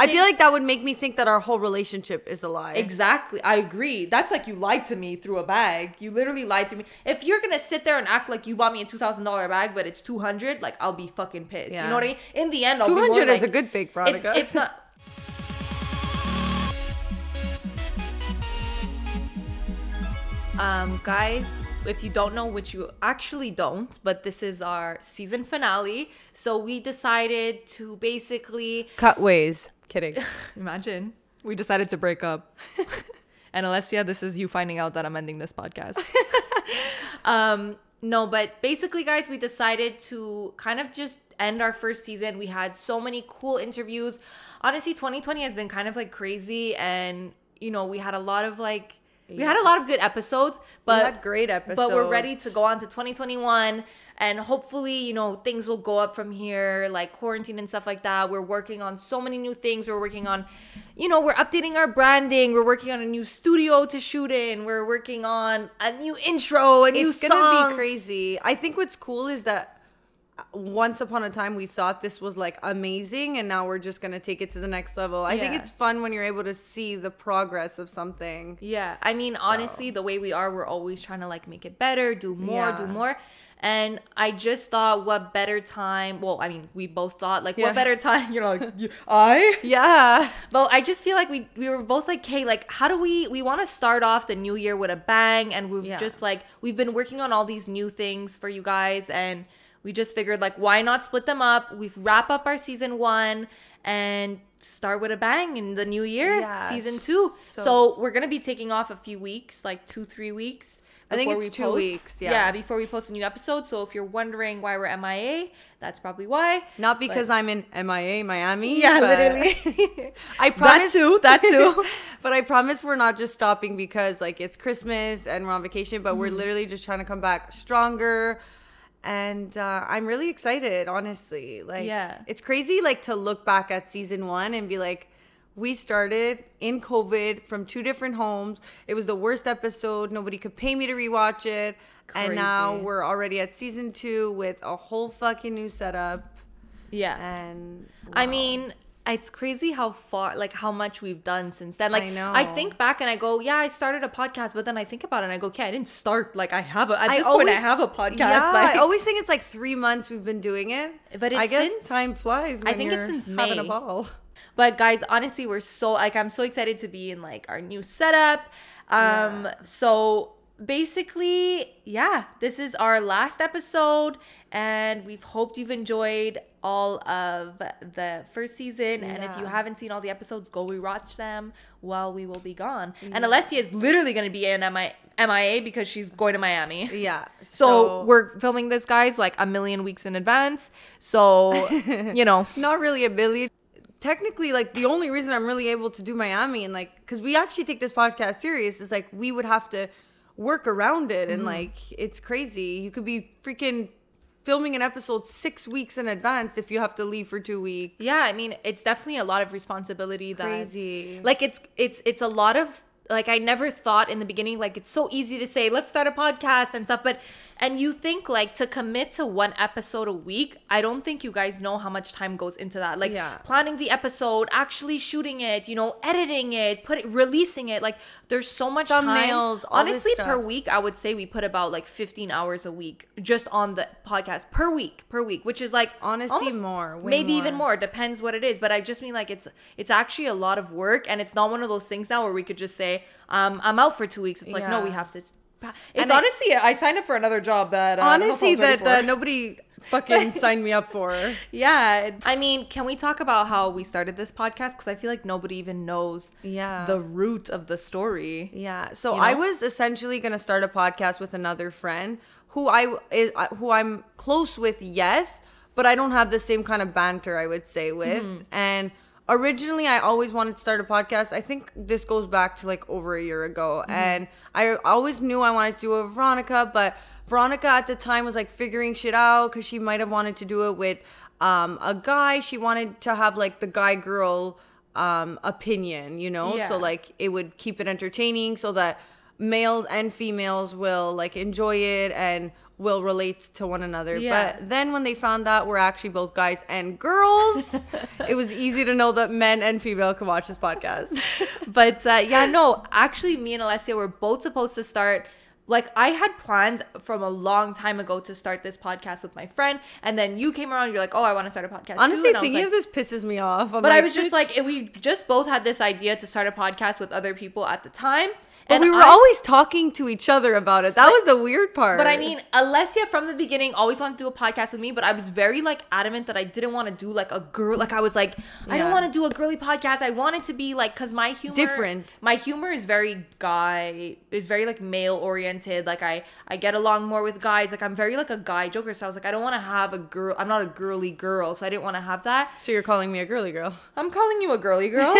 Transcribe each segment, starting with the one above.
I feel like that would make me think that our whole relationship is a lie. Exactly. I agree. That's like you lied to me through a bag. You literally lied to me. If you're going to sit there and act like you bought me a $2,000 bag, but it's 200, like I'll be fucking pissed. Yeah. You know what I mean? In the end, I'll be more 200 like, is a good fake, Veronica. It's not. Guys, if you don't know, which you actually don't, but this is our season finale. So we decided to basically cut ways. Kidding. Imagine. We decided to break up. And Alessia, this is you finding out that I'm ending this podcast. No, but basically, guys, we decided to kind of just end our first season. We had so many cool interviews. Honestly, 2020 has been kind of like crazy. And, you know, we had a lot of like... We had a lot of good episodes, but we had great episodes. But we're ready to go on to 2021, and hopefully, you know, things will go up from here, like quarantine and stuff like that. We're working on so many new things. We're working on, you know, we're updating our branding. We're working on a new studio to shoot in. We're working on a new intro, a new song. It's gonna be crazy. I think what's cool is that once upon a time we thought this was like amazing, and now we're just gonna take it to the next level. I think it's fun when you're able to see the progress of something. Yeah, I mean, honestly, the way we are, we're always trying to like make it better, do more. And I just thought, what better time? Well, I mean, we both thought like, what better time? You're like, yeah. But I just feel like we were both like, hey, like, how do we want to start off the new year with a bang? And we've just like, we've been working on all these new things for you guys, and we just figured, like, why not split them up? We wrap up our season 1 and start with a bang in the new year, season 2. So we're going to be taking off a few weeks, like 2-3 weeks. I think it's 2 weeks, Yeah, before we post a new episode. So if you're wondering why we're MIA, that's probably why. Not because I'm in MIA, Miami. Yeah, literally. I promise. That too. But I promise we're not just stopping because, like, it's Christmas and we're on vacation, but we're literally just trying to come back stronger. And I'm really excited, honestly. Like, it's crazy, like, to look back at season 1 and be like, we started in COVID from 2 different homes. It was the worst episode. Nobody could pay me to rewatch it. Crazy. And now we're already at season 2 with a whole fucking new setup. Yeah. And I mean, it's crazy how far, like, how much we've done since then. Like, I know. I think back and I go, yeah, I started a podcast, but then I think about it and I go, okay, I didn't start. Like, at this point, I have a podcast. Yeah, like, I always think it's like 3 months we've been doing it. But it's I guess time flies when you're it's since having May. a ball. But guys, honestly, we're so, like, I'm so excited to be in, like, our new setup. So basically, this is our last episode, and we've hoped you've enjoyed all of the first season. And if you haven't seen all the episodes, go rewatch them while we will be gone. And Alessia is literally going to be in MIA because she's going to Miami. Yeah. So we're filming this, guys, like a million weeks in advance. So, you know. Not really a million. Technically, like, the only reason I'm really able to do Miami and, like, because we actually take this podcast serious is, like, we would have to work around it. And, like, it's crazy. You could be freaking filming an episode 6 weeks in advance if you have to leave for 2 weeks. Yeah, I mean, it's definitely a lot of responsibility. Crazy. Like, it's a lot of, like, I never thought in the beginning, like, it's so easy to say, let's start a podcast and stuff. And you think, like, to commit to 1 episode a week, I don't think you guys know how much time goes into that. Like, planning the episode, actually shooting it, you know, editing it, releasing it. Like, there's so much thumbnails, time. all Honestly, this per week, I would say we put about, like, 15 hours a week just on the podcast per week, which is, like, honestly, more. Maybe even more. It depends what it is. But I just mean, like, it's actually a lot of work, and it's not one of those things now where we could just say, I'm out for 2 weeks. It's like, no, we have to. It's honestly, I signed up for another job that honestly that nobody fucking signed me up for. Yeah, I mean, can we talk about how we started this podcast? Because I feel like nobody even knows the root of the story. Yeah, so I was essentially gonna start a podcast with another friend who I'm close with, yes, but I don't have the same kind of banter, I would say, with. And originally, I always wanted to start a podcast. I think this goes back to, like, over a year ago. And I always knew I wanted to do it with Veronica, but Veronica at the time was, like, figuring shit out because she might have wanted to do it with a guy. She wanted to have, like, the guy-girl opinion, you know? So, like, it would keep it entertaining so that males and females will, like, enjoy it, and will relate to one another. Yeah. But then when they found out we're actually both guys and girls, it was easy to know that men and female can watch this podcast. But yeah, no, actually me and Alessia were both supposed to start. Like, I had plans from a long time ago to start this podcast with my friend, and then you came around, you're like, oh, I want to start a podcast Honestly, too. thinking of this pisses me off. But I was just like, we just both had this idea to start a podcast with other people at the time. But we were always talking to each other about it. That was the weird part. But I mean, Alessia from the beginning always wanted to do a podcast with me, but I was very like adamant that I didn't want to do like a girl. Like I was like, I don't want to do a girly podcast. I want it to be like, cause my humor different. My humor is very like male oriented. Like I get along more with guys. Like I'm very like a guy joker. So I was like, I don't want to have a girl. I'm not a girly girl, so I didn't want to have that. So you're calling me a girly girl? I'm calling you a girly girl.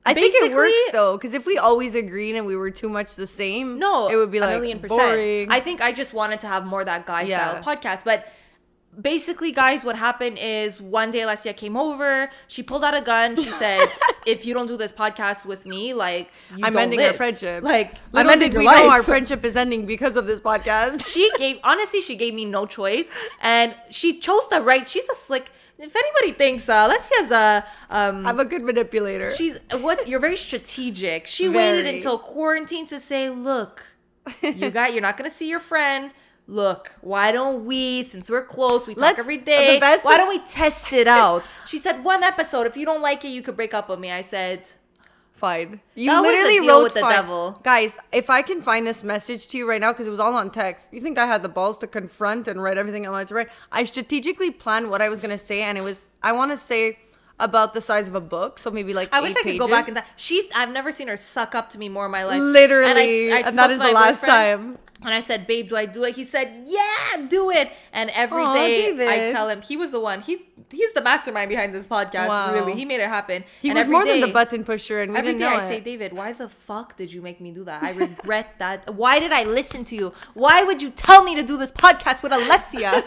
I think it works though, because if we always agreed and we were too much the same, no, it would be like 1,000,000%. boring. I think I just wanted to have more that guy style podcast. But basically, guys, what happened is one day Alessia came over. She pulled out a gun. She said, "If you don't do this podcast with me, like I'm ending our friendship. Like I'm ending your life. Know our friendship is ending because of this podcast." She gave me no choice, and she chose the right. She's a slick. If anybody thinks Alessia's I'm a good manipulator. You're very strategic. She waited until quarantine to say, "Look, you're not gonna see your friend. Look, why don't we, since we're close, we talk every day. Why don't we test it out?" She said, "1 episode. If you don't like it, you could break up with me." I said, fine. You that literally was a deal wrote with the devil. Guys, if I can find this message to you right now, because it was all on text, you think I had the balls to confront and write everything I wanted to write? I strategically planned what I was going to say, and it was, I want to say about the size of a book, so maybe like I wish I could pages. go back and I've never seen her suck up to me more in my life. Literally, and that is the last time. And I said, "Babe, do I do it?" He said, "Yeah, do it." And every day David. I tell him, he was the one. He's the mastermind behind this podcast. Wow. Really, he made it happen. He was more than the button pusher, and we every didn't day know I say, "David, why the fuck did you make me do that? I regret that. Why did I listen to you? Why would you tell me to do this podcast with Alessia?"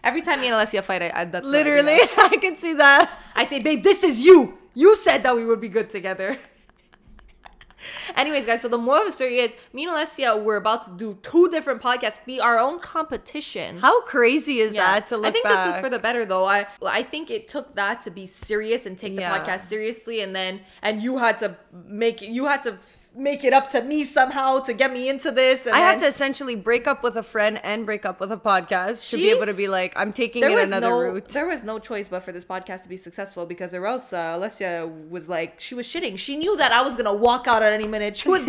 Every time me and Alessia fight, that's literally I can see that. I say, "Babe, this is you. You said that we would be good together." Anyways, guys, so the moral of the story is me and Alessia were about to do 2 different podcasts, be our own competition. How crazy is that to look back? I think this was for the better, though. I think it took that to be serious and take the podcast seriously, and you had to make it up to me somehow to get me into this. And I had to essentially break up with a friend and break up with a podcast to be able to be like, I'm taking it another route. There was no choice but for this podcast to be successful, because or else Alessia was like, she was shitting. She knew that I was going to walk out at any minute. She was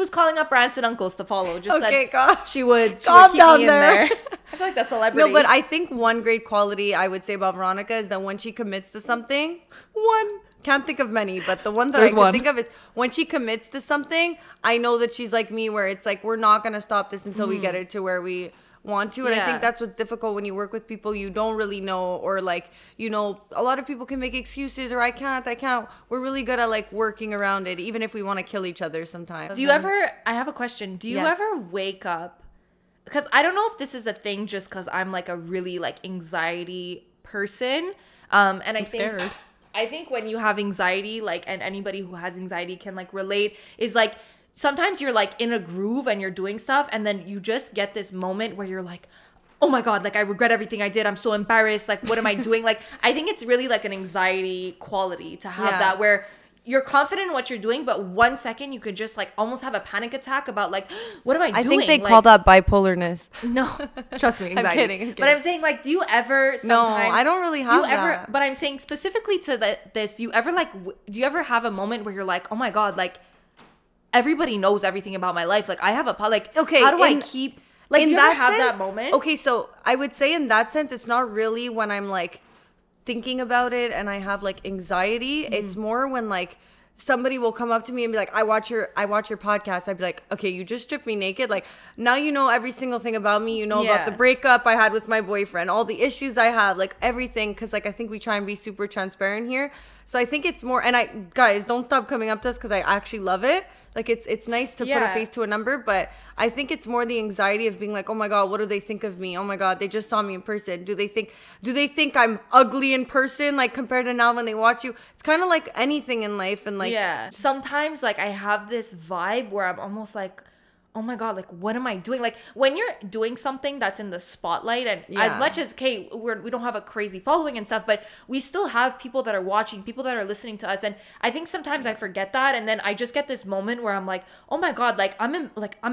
calling up her aunts and uncles to follow. Just said gosh. She would keep down me in there. I feel like that's celebrity. No, but I think one great quality I would say about Veronica is that when she commits to something, can't think of many, but the one that I can think of is when she commits to something, I know that she's like me, where it's like, we're not going to stop this until we get it to where we want to. And I think that's what's difficult when you work with people you don't really know, or like, you know, a lot of people can make excuses, or I can't. We're really good at like working around it, even if we want to kill each other sometimes. I have a question. Do you ever wake up, because I don't know if this is a thing just because I'm like a really like anxiety person. And I'm scared. I think when you have anxiety, like, and anybody who has anxiety can like relate, is like, sometimes you're like in a groove and you're doing stuff, and then you just get this moment where you're like, oh my God, like I regret everything I did. I'm so embarrassed. Like, what am I doing? Like, I think it's really like an anxiety quality to have that, where you're confident in what you're doing, but 1 second you could just like almost have a panic attack about like, what am I doing? I think they call that bipolarness. No, trust me, anxiety. I'm kidding. But I'm saying, like, do you ever sometimes... No, I don't really have that. But I'm saying specifically to this, do you ever have a moment where you're like, oh my God, like everybody knows everything about my life. Like I have okay, how do I keep... Like, do you ever have that moment? Okay, so I would say in that sense, it's not really when I'm like thinking about it and I have like anxiety. It's more when like somebody will come up to me and be like, I watch your podcast. I'd be like, okay, you just stripped me naked. Like, now you know every single thing about me. You know about the breakup I had with my boyfriend, all the issues I have, like everything. Because like I think we try and be super transparent here. So I think it's more, and guys, don't stop coming up to us because I actually love it. Like it's nice to put a face to a number, but I think it's more the anxiety of being like, oh my God, what do they think of me? Oh my God, they just saw me in person. Do they think I'm ugly in person, like compared to now when they watch you? It's kind of like anything in life, and like sometimes like I have this vibe where I'm almost like, oh my God, like, what am I doing? Like, when you're doing something that's in the spotlight, and as much as, okay, we don't have a crazy following and stuff, but we still have people that are watching, people that are listening to us. And I think sometimes I forget that. And then I just get this moment where I'm like, oh my God, like, I'm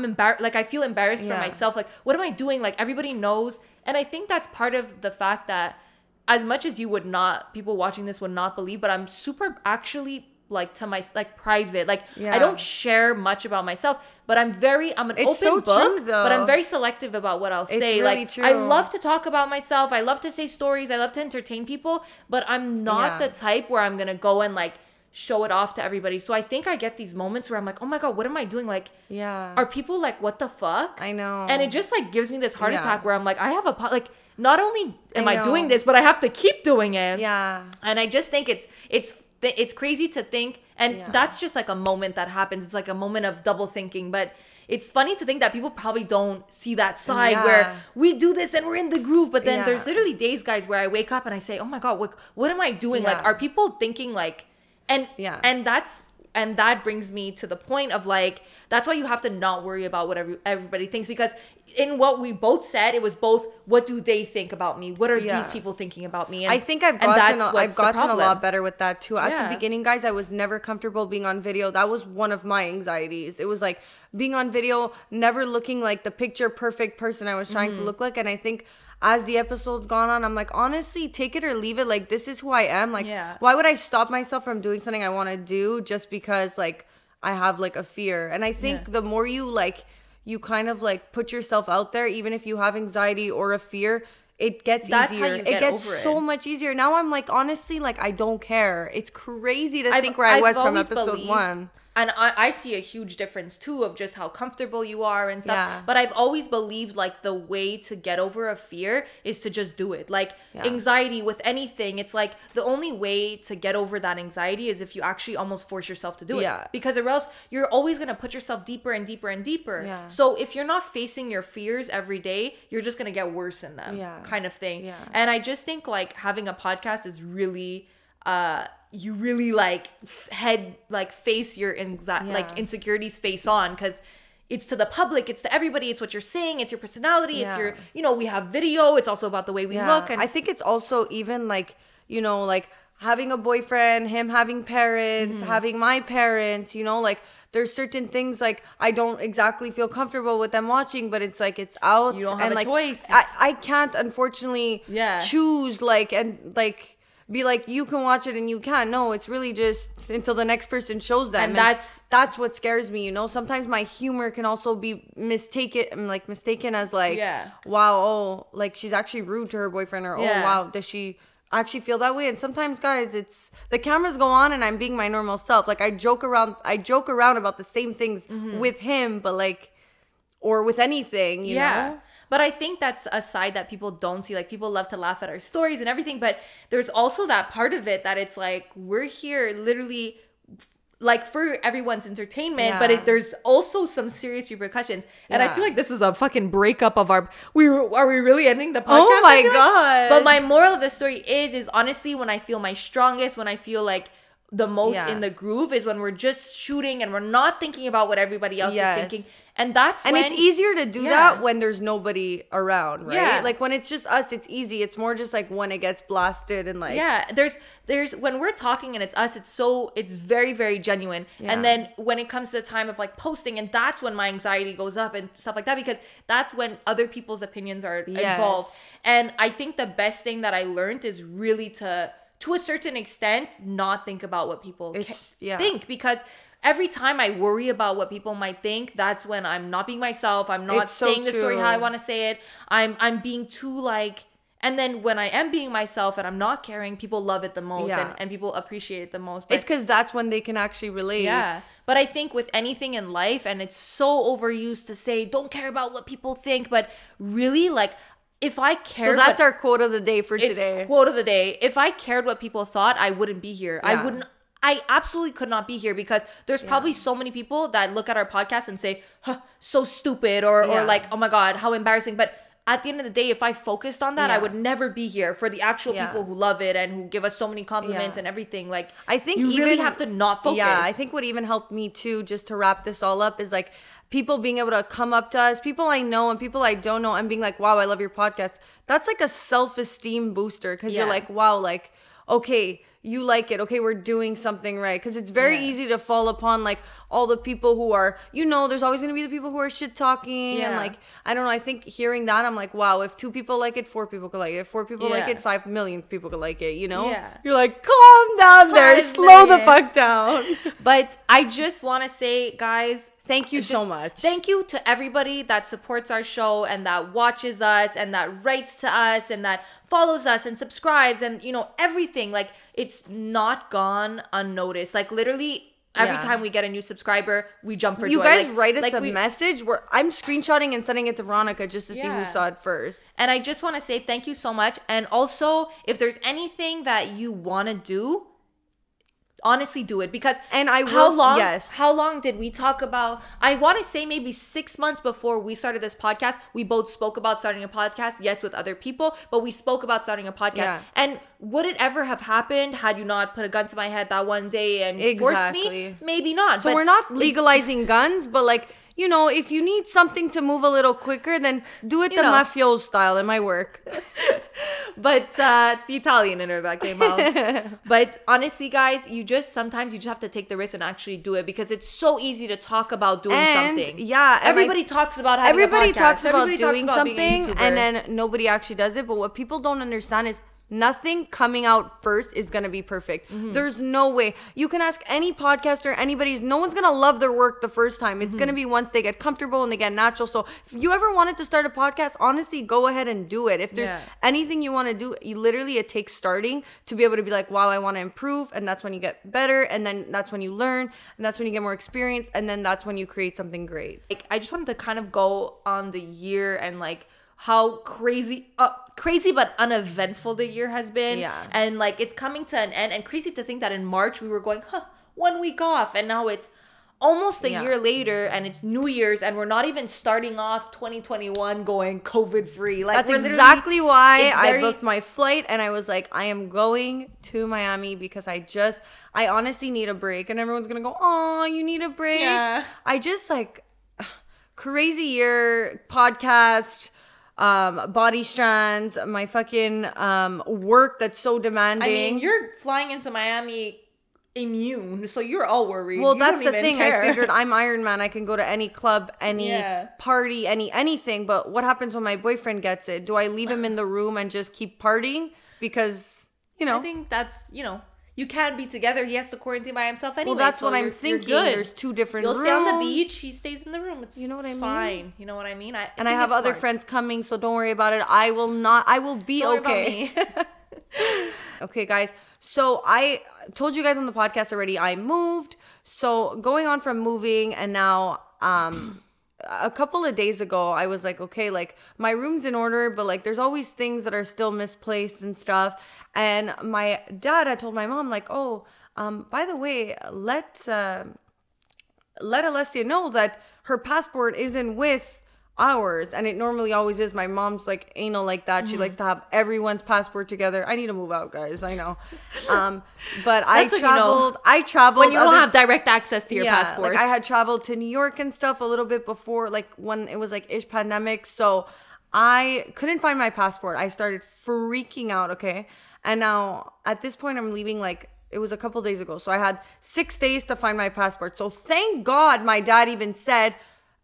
embarrassed. Like, I feel embarrassed for myself. Like, what am I doing? Like, everybody knows. And I think that's part of the fact that as much as you would not, people watching this would not believe, but I'm super actually like to my like private, like I don't share much about myself, but I'm an open book, but I'm very selective about what I'll say. Really like true. I love to talk about myself, I love to say stories, I love to entertain people, but I'm not the type where I'm gonna go and like show it off to everybody. So I think I get these moments where I'm like, oh my God, what am I doing? Like, are people like, what the fuck? I know. And it just like gives me this heart attack where I'm like, I have like, not only am I doing this, but I have to keep doing it. And I just think it's crazy to think, and that's just like a moment that happens. It's like a moment of double thinking, but it's funny to think that people probably don't see that side where we do this and we're in the groove. But then there's literally days, guys, where I wake up and I say, oh my God, what am I doing? Like, are people thinking like, and that brings me to the point of like, that's why you have to not worry about what everybody thinks, because in what we both said, it was both, what do they think about me? What are these people thinking about me? And I think I've gotten a lot better with that too. At the beginning, guys, I was never comfortable being on video. That was one of my anxieties. It was like being on video, never looking like the picture perfect person I was trying to look like. And I think as the episode's gone on, I'm like, honestly, take it or leave it. Like, this is who I am. Like, why would I stop myself from doing something I want to do just because like I have like a fear? And I think the more you like, you kind of like put yourself out there, even if you have anxiety or a fear, it gets easier. It gets so much easier. Now I'm like, honestly, like I don't care. It's crazy to think where I was from episode 1. And I see a huge difference too of just how comfortable you are and stuff. But I've always believed like the way to get over a fear is to just do it. Like anxiety with anything, it's like the only way to get over that anxiety is if you actually almost force yourself to do it. Because or else you're always going to put yourself deeper and deeper and deeper. So if you're not facing your fears every day, you're just going to get worse in them kind of thing. And I just think like having a podcast is really... you really like face your like insecurities face on, because it's to the public, it's to everybody, it's what you're saying, it's your personality, it's your, you know, we have video, it's also about the way we look. And I think it's also even like, you know, like having a boyfriend, him having parents, having my parents, you know, like there's certain things like I don't exactly feel comfortable with them watching, but it's like it's out. You don't have a choice. I can't unfortunately choose like and like be like, you can watch it and you can't. No, it's really just until the next person shows them. And that's what scares me, you know? Sometimes my humor can also be mistaken as like, wow, oh, like she's actually rude to her boyfriend, or oh, wow, does she actually feel that way? And sometimes, guys, it's the cameras go on and I'm being my normal self. Like I joke around about the same things with him, but like, or with anything, you know? But I think that's a side that people don't see. Like, people love to laugh at our stories and everything, but there's also that part of it that it's like, we're here literally like for everyone's entertainment, but there's also some serious repercussions. And I feel like this is a fucking breakup of are we really ending the podcast? Oh my God. But my moral of the story is honestly, when I feel my strongest, when I feel like the most in the groove is when we're just shooting and we're not thinking about what everybody else is thinking. And that's when... And it's easier to do that when there's nobody around, right? Yeah. Like when it's just us, it's easy. It's more just like when it gets blasted and like... Yeah, there's when we're talking and it's us, it's very, very genuine. Yeah. And then when it comes to the time of like posting, and that's when my anxiety goes up and stuff like that, because that's when other people's opinions are involved. And I think the best thing that I learned is really to a certain extent, not think about what people think, because every time I worry about what people might think, that's when I'm not being myself. I'm not saying the story how I want to say it. I'm being too like, and then when I am being myself and I'm not caring, people love it the most and people appreciate it the most. But it's because that's when they can actually relate. Yeah. But I think with anything in life, and it's so overused to say, don't care about what people think, but really like, if I cared... So that's our quote of the day for today. Quote of the day. If I cared what people thought, I wouldn't be here. Yeah. I absolutely could not be here, because there's probably so many people that look at our podcast and say, huh, so stupid, or like, oh my God, how embarrassing. But at the end of the day, if I focused on that, I would never be here for the actual people who love it and who give us so many compliments and everything. Like, I think you really have to not focus. Yeah, I think what even helped me too, just to wrap this all up, is like people being able to come up to us, people I know and people I don't know, and being like, wow, I love your podcast. That's like a self-esteem booster, because you're like, wow, like, okay, you like it. Okay, we're doing something right. Because it's very easy to fall upon like all the people who are, there's always going to be the people who are shit talking. And like, I don't know. I think hearing that, I'm like, wow, if 2 people like it, 4 people could like it. If 4 people like it, 5 million people could like it, Yeah. You're like, calm down there. Slow the fuck down. But I just want to say, guys, thank you so much. Thank you to everybody that supports our show and that watches us and that writes to us and that follows us and subscribes and, everything. Like, it's not gone unnoticed. Like, literally, every time we get a new subscriber, we jump for joy. You guys write us a message where I'm screenshotting and sending it to Veronica just to see who saw it first. And I just want to say thank you so much. And also, if there's anything that you want to do, honestly do it, because how long did we talk about? I want to say maybe 6 months before we started this podcast, we both spoke about starting a podcast, yes, with other people, but we spoke about starting a podcast. And would it ever have happened had you not put a gun to my head that one day and forced me? Maybe not. So but we're not legalizing guns, but like, if you need something to move a little quicker, then do it the mafioso style. It might work. But it's the Italian in her that came out. But honestly, guys, sometimes you just have to take the risk and actually do it, because it's so easy to talk about doing something. Yeah. Everybody talks about having a podcast. Everybody talks about doing something, and then nobody actually does it. But what people don't understand is nothing coming out first is going to be perfect. There's no way. You can ask any podcaster, no one's going to love their work the first time. It's going to be once they get comfortable and they get natural. So if you ever wanted to start a podcast, honestly, go ahead and do it. If there's anything you want to do, it takes starting to be able to be like, wow, I want to improve. And that's when you get better. And then that's when you learn. And that's when you get more experience. And then that's when you create something great. Like, I just wanted to kind of go on the year and like how crazy but uneventful the year has been. Yeah. And like, it's coming to an end, and crazy to think that in March we were going, 1 week off, and now it's almost a year later and it's New Year's and we're not even starting off 2021 going COVID free. Like, that's exactly why I booked my flight, and I was like, I am going to Miami because I honestly need a break. And everyone's gonna go, oh, you need a break. Yeah. I just like crazy year, podcast, body strands, my fucking work that's so demanding. I mean, you're flying into Miami immune, so you're all worried. Well, that's the thing. I figured I'm Iron Man. I can go to any club, any party, anything. But what happens when my boyfriend gets it? Do I leave him in the room and just keep partying? Because, I think that's, you can't be together. He has to quarantine by himself anyway. Well, that's what I'm thinking. There's 2 different rooms. You'll stay on the beach. He stays in the room. It's what I mean? Fine. You know what I mean? I have other friends coming, so don't worry about it. I will be okay. Okay, guys. So I told you guys on the podcast already, I moved. So going on from moving, and now a couple of days ago, I was like, okay, like my room's in order, but like there's always things that are still misplaced and stuff. And my dad had told my mom, like, oh, by the way, let Alessia know that her passport isn't with ours, and it normally always is. My mom's like anal like that. She likes to have everyone's passport together. I need to move out, guys. I know. But I traveled when you don't have direct access to your passport. Like I had traveled to New York and stuff a little bit before, like when it was like ish pandemic. So I couldn't find my passport. I started freaking out. Okay. And now at this point I'm leaving, like it was a couple days ago. So I had 6 days to find my passport. So thank God my dad even said,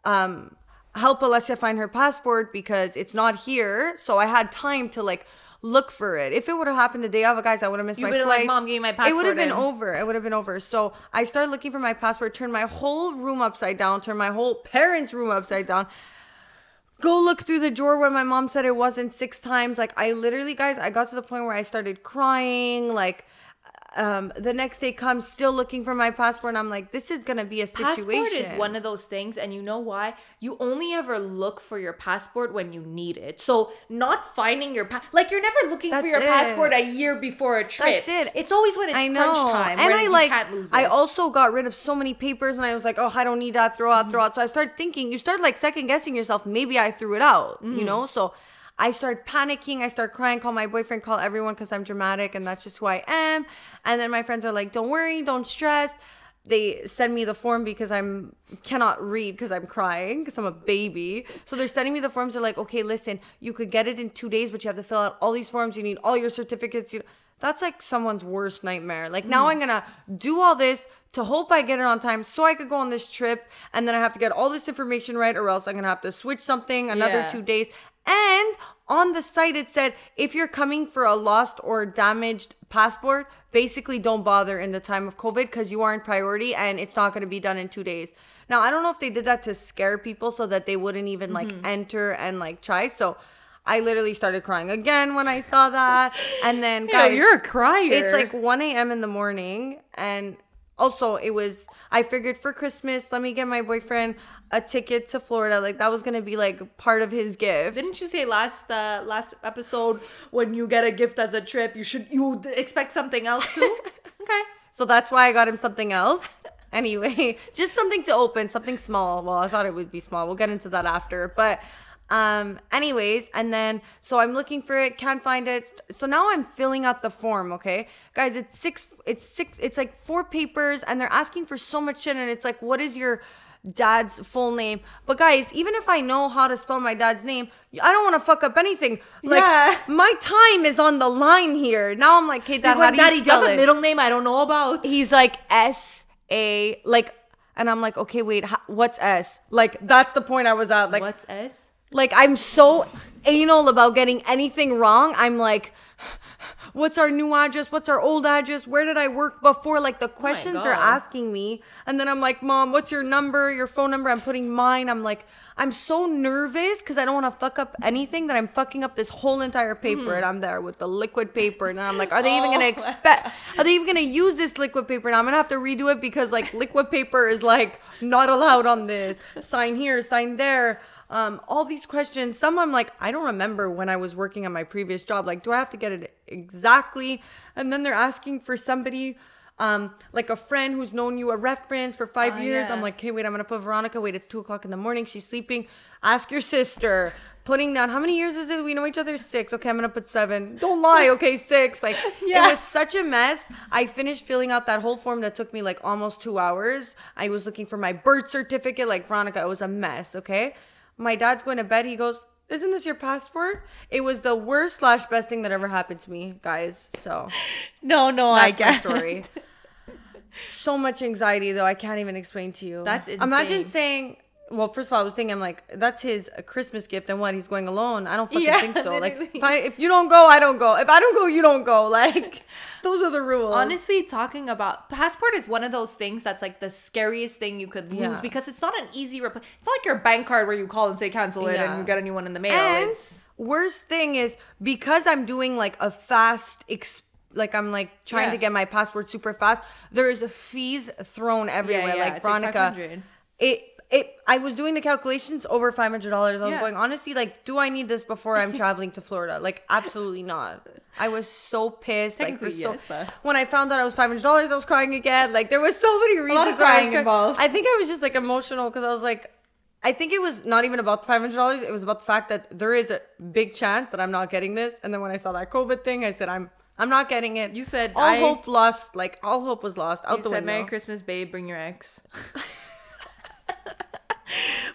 help Alessia find her passport because it's not here. So I had time to like look for it. If it would have happened the day of, guys, I would have missed my flight. Like, Mom, give me my passport. It would have been over. It would have been over. So I started looking for my passport, turned my whole room upside down, turned my whole parents' room upside down. Go look through the drawer where my mom said it wasn't 6 times. Like I literally, guys, I got to the point where I started crying. Like the next day comes, still looking for my passport, and I'm like, this is gonna be a situation. Passport is one of those things, and you know why? You only ever look for your passport when you need it. So not finding your like you're never looking for your passport a year before a trip. That's it. It's always when it's crunch time, and you can't lose it. I also got rid of so many papers, and I was like, oh, I don't need that. Throw out. So I started thinking. You start like second guessing yourself. Maybe I threw it out. You know. So I start panicking. I start crying, call my boyfriend, call everyone because I'm dramatic and that's just who I am. And then my friends are like, don't worry, don't stress. They send me the form because cannot read because I'm crying because I'm a baby. So they're sending me the forms. They're like, okay, listen, you could get it in 2 days, but you have to fill out all these forms. You need all your certificates. That's like someone's worst nightmare. Like now I'm going to do all this to hope I get it on time so I could go on this trip. And then I have to get all this information right or else I'm going to have to switch something another 2 days. And on the site, it said, if you're coming for a lost or damaged passport, basically don't bother in the time of COVID because you aren't priority and it's not going to be done in 2 days. Now, I don't know if they did that to scare people so that they wouldn't even like enter and like try. So I literally started crying again when I saw that. And then, guys, you're a crier. It's like 1 a.m. in the morning. And also, I figured for Christmas, let me get my boyfriend a ticket to Florida. Like, that was going to be, like, part of his gift. Didn't you say last episode, when you get a gift as a trip, you expect something else too? Okay. So that's why I got him something else. Anyway, just something to open, something small. Well, I thought it would be small. We'll get into that after. But anyways, and then so I'm looking for it, can't find it. So now I'm filling out the form, okay? Guys, it's like 4 papers and they're asking for so much shit and it's like, what is your dad's full name? But guys, even if I know how to spell my dad's name, I don't want to fuck up anything. Like, my time is on the line here. Now I'm like, hey, Dad, how do you spell it? A middle name I don't know about? He's like S-A, like, and I'm like, okay, wait, what's S? Like, that's the point I was at. Like, what's S? Like, I'm so anal about getting anything wrong. I'm like, what's our new address? What's our old address? Where did I work before? Like, the questions are asking me. And then I'm like, Mom, what's your number, your phone number? I'm putting mine. I'm like, I'm so nervous because I don't want to fuck up anything that I'm fucking up this whole entire paper. And I'm there with the liquid paper. And I'm like, are they even going to use this liquid paper? And I'm going to have to redo it because, like, liquid paper is, like, not allowed on this. Sign here, sign there. All these questions. Some I'm like, I don't remember when I was working on my previous job. Like, do I have to get it exactly? And then they're asking for somebody, like a friend who's known you, a reference for 5 years. Yeah. I'm like, okay, wait, I'm going to put Veronica. Wait, it's 2:00 in the morning. She's sleeping. Ask your sister. Putting down, how many years is it? We know each other 6. Okay, I'm going to put 7. Don't lie. Okay, 6. Like, It was such a mess. I finished filling out that whole form that took me like almost 2 hours. I was looking for my birth certificate. Like, Veronica, it was a mess. Okay. My dad's going to bed. He goes, isn't this your passport? It was the worst / best thing that ever happened to me, guys. So no, I get my story. So much anxiety, though. I can't even explain to you. That's insane. Imagine saying, well, first of all, I was thinking, I'm like, that's his Christmas gift. And what? He's going alone? I don't fucking think so. Literally. Like, if you don't go, I don't go. If I don't go, you don't go. Like, those are the rules. Honestly, talking about passport is one of those things that's like the scariest thing you could lose because it's not an easy it's not like your bank card where you call and say cancel it and you get a new one in the mail. And worst thing is, because I'm doing like a fast like I'm like trying to get my passport super fast, there's fees thrown everywhere. Like, Veronica, I was doing the calculations over $500. I was going, honestly, like, do I need this before I'm traveling to Florida? Like, absolutely not. I was so pissed. Like, when I found out I was $500, I was crying again. Like, there was so many reasons why I was involved. I think I was just like emotional because I was like, I think it was not even about $500. It was about the fact that there is a big chance that I'm not getting this. And then when I saw that COVID thing, I said, I'm not getting it. You said all hope lost. Like, all hope was lost out the window. You said, Merry Christmas, babe. Bring your ex.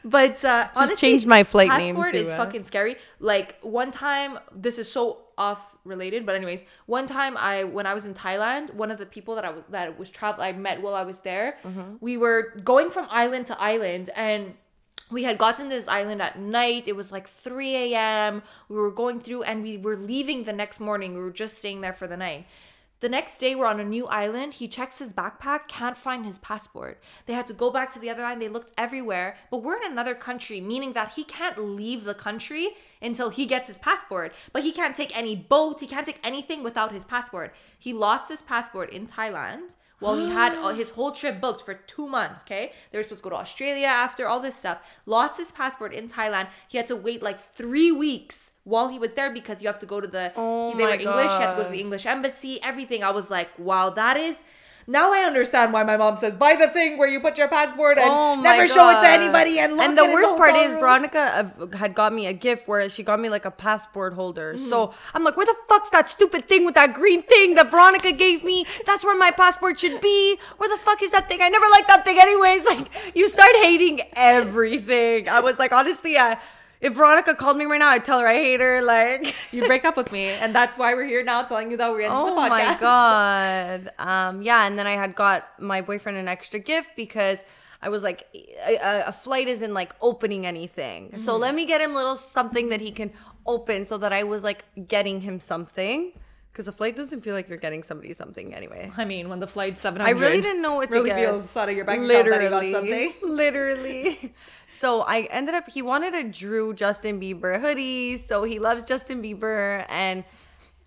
But just honestly, changed my flight name passport is fucking scary. Like, one time, this is so off related, but anyways, one time when I was in Thailand, one of the people that I met while I was there, we were going from island to island, and we had gotten to this island at night. It was like 3 a.m. We were going through, and we were leaving the next morning. We were just staying there for the night. The next day, we're on a new island. He checks his backpack, can't find his passport. They had to go back to the other island. They looked everywhere, but we're in another country, meaning that he can't leave the country until he gets his passport. But he can't take any boat. He can't take anything without his passport. He lost his passport in Thailand. Well, he had his whole trip booked for 2 months, okay? They were supposed to go to Australia after, all this stuff. Lost his passport in Thailand. He had to wait like 3 weeks while he was there because you have to go to they were English. You had to go to the English embassy, everything. I was like, wow, that is Now I understand why my mom says, buy the thing where you put your passport and Oh never my show it to God. anybody. And the worst part is Veronica had got me a gift where she got me like a passport holder. So I'm like, where the fuck's that stupid thing with that green thing that Veronica gave me? That's where my passport should be. Where the fuck is that thing? I never liked that thing anyways. Like, you start hating everything. I was like, honestly, if Veronica called me right now, I'd tell her I hate her. Like, you break up with me, and that's why we're here now telling you that we're ending the podcast. Oh my God. Yeah, and then I had got my boyfriend an extra gift because I was like, a flight isn't like opening anything. So let me get him little something that he can open, so that I was like getting him something. Because a flight doesn't feel like you're getting somebody something anyway. I mean, when the flight's 700, I really didn't know what to really get. feels out of your bank account that you got something. Literally. So I ended up, he wanted a Drew Justin Bieber hoodie. So he loves Justin Bieber. And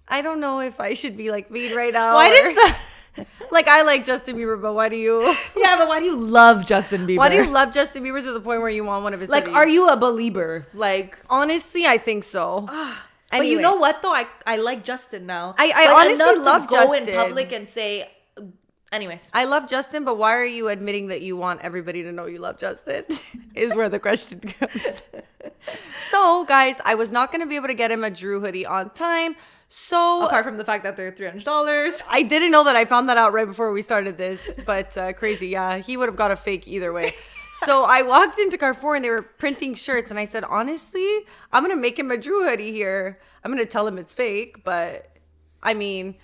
I don't know if I should be like mean right now. Why does that? Like, I like Justin Bieber, but why do you? Yeah, but why do you love Justin Bieber? Why do you love Justin Bieber to the point where you want one of his like, hoodies? are you a believer? Like, honestly, I think so. But you know what though? I like Justin now. I like, honestly love go Justin. in public and say, anyways. I love Justin, but why are you admitting that you want everybody to know you love Justin? Is where the question comes. So, guys, I was not going to be able to get him a Drew hoodie on time. So, apart from the fact that they're $300, I didn't know that. I found that out right before we started this, but crazy. Yeah, he would have got a fake either way. So I walked into Carrefour and they were printing shirts, and I said, honestly, I'm going to make him a Drew hoodie here. I'm going to tell him it's fake, but I mean,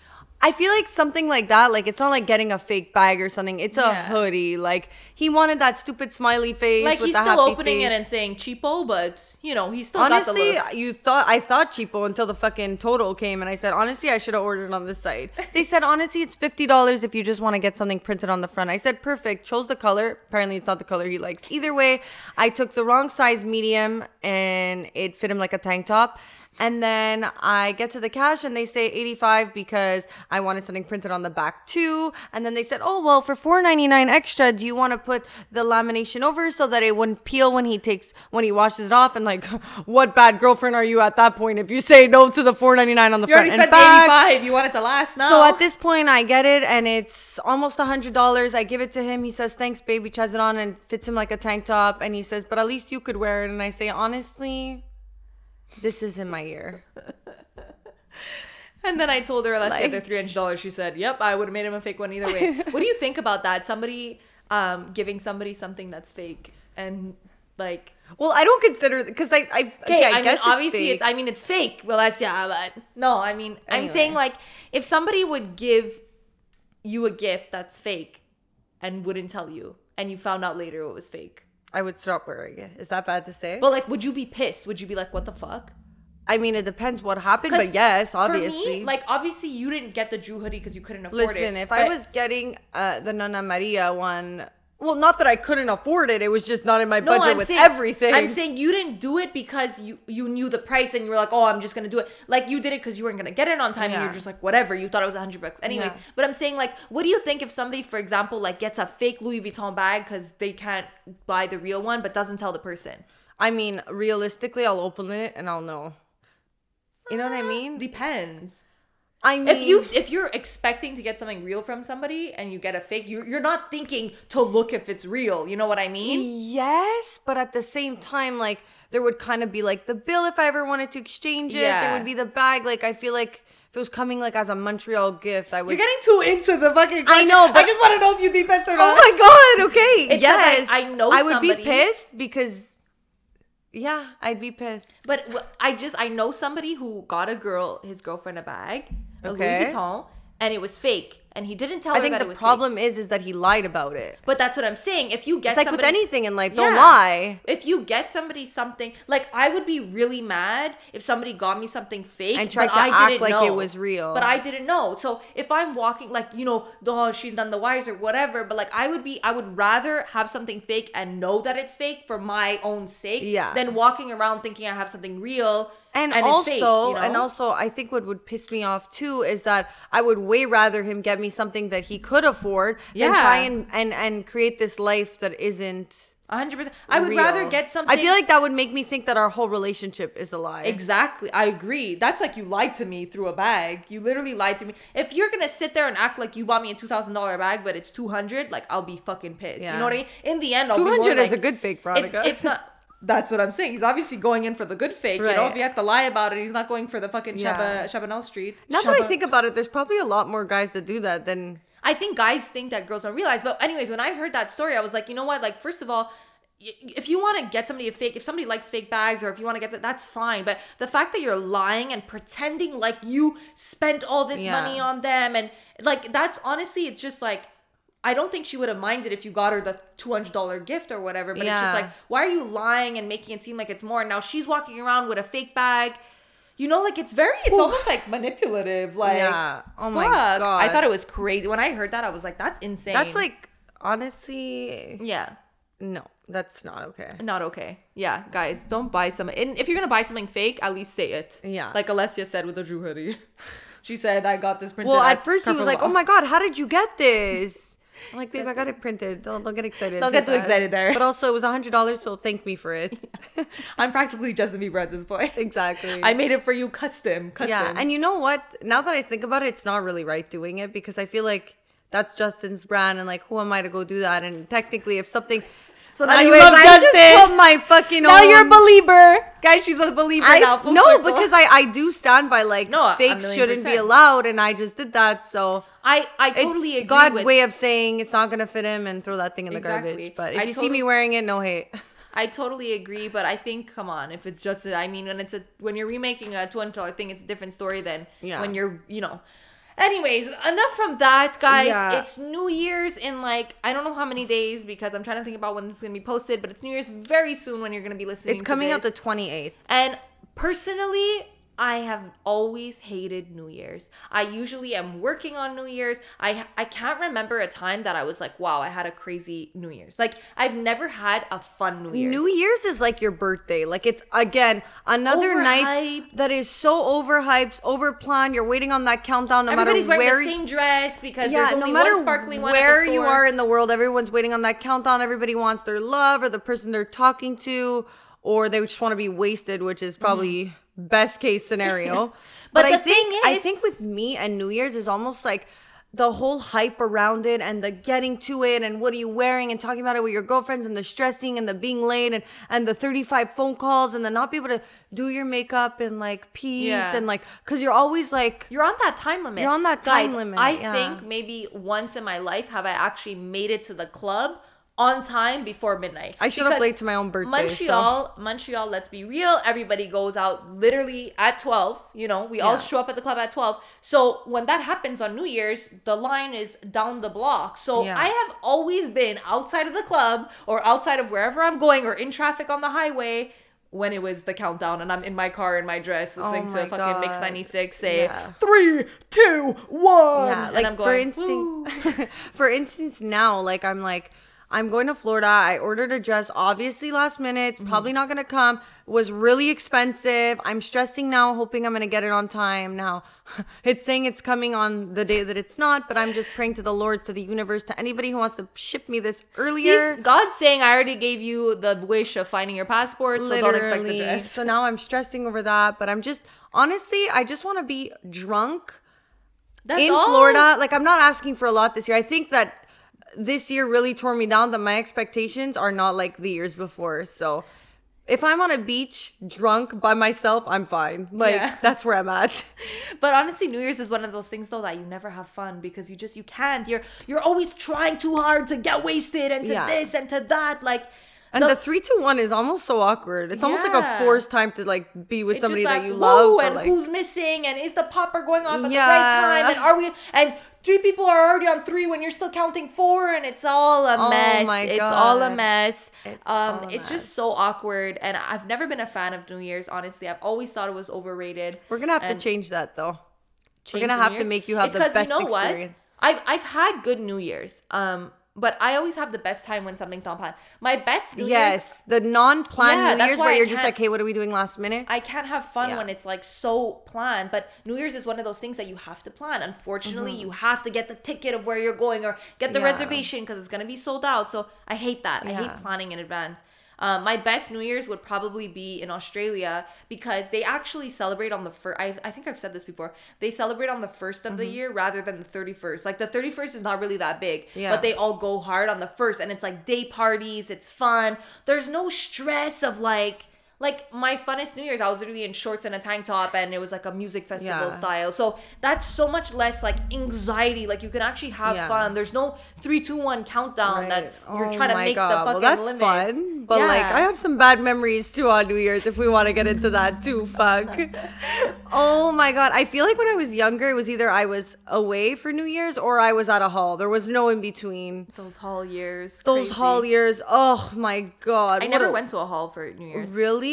I feel like something like that, like, it's not like getting a fake bag or something. It's a hoodie. Like, he wanted that stupid smiley face. Like, with he's the still happy opening face. it and saying cheapo, but, you know, he's still Honestly, got the look. I thought cheapo until the fucking total came, and I said, honestly, I should have ordered on this site. They said, honestly, it's $50 if you just want to get something printed on the front. I said, perfect. Chose the color. Apparently, it's not the color he likes. Either way, I took the wrong size medium, and it fit him like a tank top. And then I get to the cash and they say $85 because I wanted something printed on the back too. And then they said, oh, well, for $4.99 extra, do you want to put the lamination over so that it wouldn't peel when he washes it off? And like, what bad girlfriend are you at that point if you say no to the $4.99 on the front and back? You already spent $85. You want it to last now. So at this point, I get it, and it's almost $100. I give it to him. He says, thanks, babe. He tries it on and fits him like a tank top. And he says, but at least you could wear it. And I say, honestly, this is in my ear. And then I told her, let's say they're $300. She said, yep, I would have made him a fake one either way. What do you think about that? Somebody giving somebody something that's fake and like... Well, I don't consider... Because I guess obviously it's fake. It's fake. Well, that's... Yeah, but... No, I mean, anyway. I'm saying like, if somebody would give you a gift that's fake and wouldn't tell you, and you found out later it was fake... I would stop wearing it. Is that bad to say? But like, would you be pissed? Would you be like, what the fuck? I mean, it depends what happened, but yes, obviously. For me, like, obviously you didn't get the Drew hoodie because you couldn't afford it. Listen, if I was getting the Nana Maria one... Well, not that I couldn't afford it. It was just not in my budget with everything. I'm saying you didn't do it because you knew the price and you were like, oh, I'm just going to do it. Like, you did it because you weren't going to get it on time and you're just like, whatever. You thought it was $100 anyways. Yeah. But I'm saying, like, what do you think if somebody, for example, like, gets a fake Louis Vuitton bag because they can't buy the real one but doesn't tell the person? I mean, realistically, I'll open it and I'll know. You know what I mean? Depends. I mean, if you're expecting to get something real from somebody and you get a fake, you're not thinking to look if it's real. You know what I mean? Yes, but at the same time, like, there would kind of be like the bill if I ever wanted to exchange it. Yeah. There would be the bag. Like, I feel like if it was coming like as a Montreal gift, I would. You're getting too into the fucking question. I know, but I just want to know if you'd be pissed or not. Oh my god! Okay, it's yes, I know I would be pissed because. Yeah, I'd be pissed. But I know somebody who got his girlfriend a bag, a Louis Vuitton, and it was fake. And he didn't tell her that it was fake. I think the problem is that he lied about it. But that's what I'm saying. If you get somebody... It's like with anything in life, don't lie. If you get somebody something... Like, I would be really mad if somebody got me something fake, and tried to act like it was real. But I didn't know. So, if I'm walking, like, you know, oh, she's none the wiser, whatever. But, like, I would rather have something fake and know that it's fake for my own sake than walking around thinking I have something real. And also, fake, you know? And also, I think what would piss me off too is that I would way rather him get me something that he could afford than try and create this life that isn't 100%. I would rather get something. I feel like that would make me think that our whole relationship is a lie. Exactly. I agree. That's like you lied to me through a bag. You literally lied to me. If you're going to sit there and act like you bought me a $2,000 bag, but it's $200, like I'll be fucking pissed. Yeah. You know what I mean? In the end, I'll be more like, 200 is a good fake, Veronica. It's not. That's what I'm saying. He's obviously going in for the good fake. Right. You know, if you have to lie about it, he's not going for the fucking Chabanel Street. Now that I think about it, there's probably a lot more guys that do that than... I think guys think that girls don't realize. But anyways, when I heard that story, I was like, you know what? Like, first of all, if you want to get somebody a fake, if somebody likes fake bags or if you want to get it, that's fine. But the fact that you're lying and pretending like you spent all this money on them and like, that's honestly, it's just like, I don't think she would have minded if you got her the $200 gift or whatever. But it's just like, why are you lying and making it seem like it's more? And now she's walking around with a fake bag. You know, like it's almost like manipulative. Like, oh my God. I thought it was crazy. When I heard that, I was like, that's insane. That's like, honestly. Yeah. No, that's not okay. Not okay. Yeah, guys, don't buy something. If you're going to buy something fake, at least say it. Yeah. Like Alessia said with the Drew hoodie. She said, I got this printed. Well, at first he was like, oh my God, how did you get this? I'm like, babe, I got it printed. Don't get excited. Don't get too excited there. But also, it was $100, so thank me for it. Yeah. I'm practically Justin Bieber at this point. Exactly. I made it for you custom. Yeah, and you know what? Now that I think about it, it's not really right doing it because I feel like that's Justin's brand and like, who am I to go do that? And technically, if something... So now you love I Justin. Just put my fucking now you're a believer. Guys, she's a believer now. No, circle. Because I do stand by like fakes shouldn't be allowed and I just did that. So I totally agree. God's way of saying it's not going to fit him and throw that thing in the garbage. But if you see me wearing it, no hate. I totally agree, but I think, come on, if it's just, I mean, when you're remaking a $200 thing, it's a different story than when you're, you know. Anyways, enough from that, guys. Yeah. It's New Year's in like, I don't know how many days because I'm trying to think about when this is going to be posted, but it's New Year's very soon when you're going to be listening to this. It's coming out the 28th. And personally, I have always hated New Year's. I usually am working on New Year's. I can't remember a time that I was like, wow, I had a crazy New Year's. Like, I've never had a fun New Year's. New Year's is like your birthday. Like, it's, again, another night that is so overhyped, overplanned. You're waiting on that countdown no matter where. Everybody's wearing the same dress because there's only one sparkly one at the store. Where you are in the world, everyone's waiting on that countdown. Everybody wants their love or the person they're talking to, or they just want to be wasted, which is probably... best case scenario. But I think with me and New Year's is almost like the whole hype around it and the getting to it and what are you wearing and talking about it with your girlfriends and the stressing and the being late and the 35 phone calls and the not be able to do your makeup in like peace and like because you're always like you're on that time limit. You're on that time limit. I think maybe once in my life have I actually made it to the club on time before midnight. I showed up late to my own birthday. Montreal, let's be real. Everybody goes out literally at 12. You know, we all show up at the club at 12. So when that happens on New Year's, the line is down the block. So I have always been outside of the club or outside of wherever I'm going or in traffic on the highway when it was the countdown and I'm in my car in my dress listening to fucking Mix 96 say 3, 2, 1. Yeah, like and I'm going, for instance, now, like I'm like, I'm going to Florida. I ordered a dress, obviously last minute. Probably not going to come. Was really expensive. I'm stressing now, hoping I'm going to get it on time. Now, it's saying it's coming on the day that it's not, but I'm just praying to the Lord, to the universe, to anybody who wants to ship me this earlier. God's saying, I already gave you the wish of finding your passport, so don't expect the dress. So now I'm stressing over that, but I'm just, honestly, I just want to be drunk in Florida. Like, I'm not asking for a lot this year. I think that this year really tore me down, that my expectations are not like the years before. So if I'm on a beach drunk by myself, I'm fine. Like that's where I'm at. But honestly, New Year's is one of those things though that you never have fun because you can't. You're always trying too hard to get wasted and to this and to that. Like and the 3, 2, 1 is almost so awkward. It's almost like a forced time to like be with somebody that you love. And like, who's missing? And is the popper going off at the right time? And are we? And 3 people are already on 3 when you're still counting 4, and it's all a mess. My God. It's all a mess. It's just so awkward. And I've never been a fan of New Year's. Honestly, I've always thought it was overrated. We're gonna have to change that though. We're gonna have to make you have the best experience. I've had good New Year's. But I always have the best time when something's not planned. My best New Year's... Yes, the non-planned New Year's where you're just like, hey, what are we doing last minute? I can't have fun when it's like so planned. But New Year's is one of those things that you have to plan. Unfortunately, you have to get the ticket of where you're going or get the reservation because it's going to be sold out. So I hate that. I hate planning in advance. My best New Year's would probably be in Australia because they actually celebrate on the first. I think I've said this before. They celebrate on the first of the year rather than the 31st. Like the 31st is not really that big, but they all go hard on the first, and it's like day parties. It's fun. There's no stress of like my funnest New Year's, I was literally in shorts and a tank top, and it was like a music festival style. So that's so much less like anxiety. Like you can actually have fun. There's no 3, 2, 1 countdown that's you're trying to make the fucking that's limit. Fun. But like I have some bad memories too on New Year's if we want to get into that too. Fuck. Oh my God. I feel like when I was younger, it was either I was away for New Year's or I was at a hall. There was no in between. Those hall years. Those hall years. Oh my God. I never went to a hall for New Year's. Really?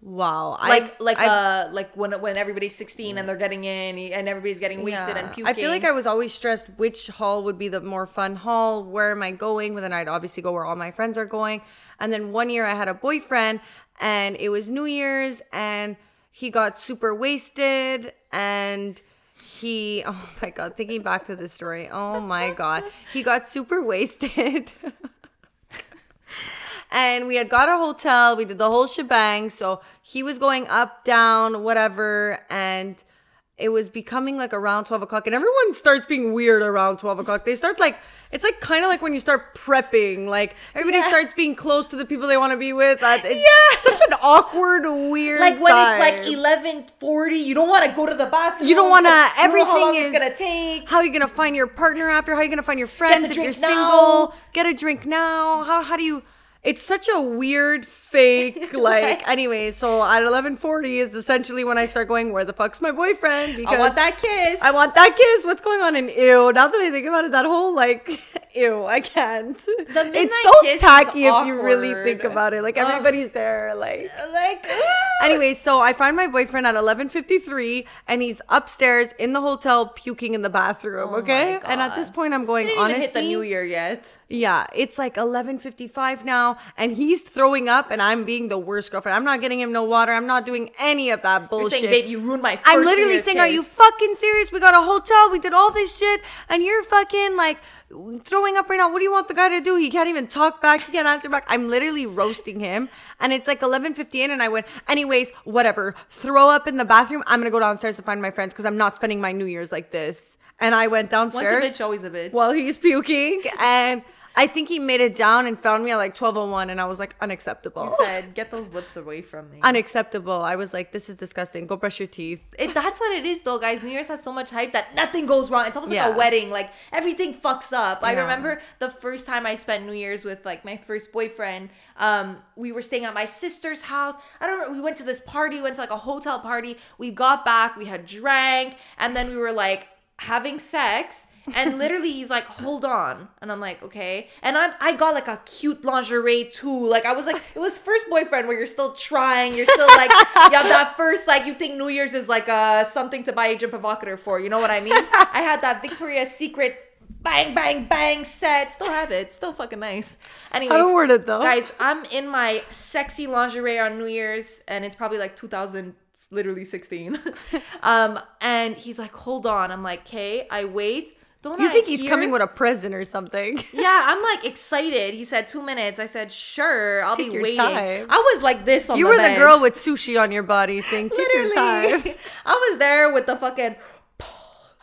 Wow. Like when everybody's 16 and they're getting in and everybody's getting wasted and puking. I feel like I was always stressed which hall would be the more fun hall. Where am I going? But then I'd obviously go where all my friends are going. And then one year I had a boyfriend and it was New Year's and he got super wasted and he, oh my God, thinking back to this story. Oh my God. He got super wasted. And we had got a hotel. We did the whole shebang. So he was going up, down, whatever. And it was becoming like around 12 o'clock. And everyone starts being weird around 12 o'clock. They start like, it's like kind of like when you start prepping. Like everybody starts being close to the people they want to be with. It's such an awkward, weird like when vibe. It's like 11:40, you don't want to go to the bathroom. You don't want to, everything how long is it's going to take. How are you going to find your partner after? How are you going to find your friends if you're single? Get a drink now. How do you... It's such a weird, fake, like, anyway, so at 11:40 is essentially when I start going, where the fuck's my boyfriend? Because I want that kiss. I want that kiss. What's going on? And ew, now that I think about it, that whole, like, ew, I can't. It's so tacky if you really think about it. Like, everybody's there, like. Anyway, so I find my boyfriend at 11:53, and he's upstairs in the hotel puking in the bathroom, okay? And at this point, I'm going, honestly. Didn't even hit the New Year yet. Yeah, it's like 11:55 now. And he's throwing up and I'm being the worst girlfriend. I'm not getting him no water. I'm not doing any of that bullshit. You're saying, babe, you ruined my first I'm literally saying, kiss. Are you fucking serious? We got a hotel. We did all this shit. And you're fucking like throwing up right now. What do you want the guy to do? He can't even talk back. He can't answer back. I'm literally roasting him. And it's like 11:58 and I went, anyways, whatever. Throw up in the bathroom. I'm going to go downstairs to find my friends because I'm not spending my New Year's like this. And I went downstairs. Once a bitch, always a bitch. While he's puking. And I think he made it down and found me at like 12:01 and I was like, unacceptable. He said, get those lips away from me. Unacceptable. I was like, this is disgusting. Go brush your teeth. That's what it is though, guys. New Year's has so much hype that nothing goes wrong. It's almost like a wedding. Like everything fucks up. I remember the first time I spent New Year's with like my first boyfriend. We were staying at my sister's house. I don't remember. We went to this party, went to like a hotel party. We got back, we had drank, and then we were like having sex. And literally he's like, hold on. And I'm like, okay. And I got like a cute lingerie too. Like I was like, it was first boyfriend where you're still trying. You're still like, you have that first, like you think New Year's is like something to buy a gym provocateur for. You know what I mean? I had that Victoria's Secret bang, bang, bang set. Still have it. Still fucking nice. Anyways. I don't wear it though. Guys, I'm in my sexy lingerie on New Year's. And it's probably like 2016. And he's like, hold on. I'm like, okay. I wait. You think he's coming with a present or something? Yeah, I'm like excited. He said 2 minutes. I said, sure, I'll be waiting. Time. I was like this on the bed. You were the girl with sushi on your body saying, take your time. I was there with the fucking...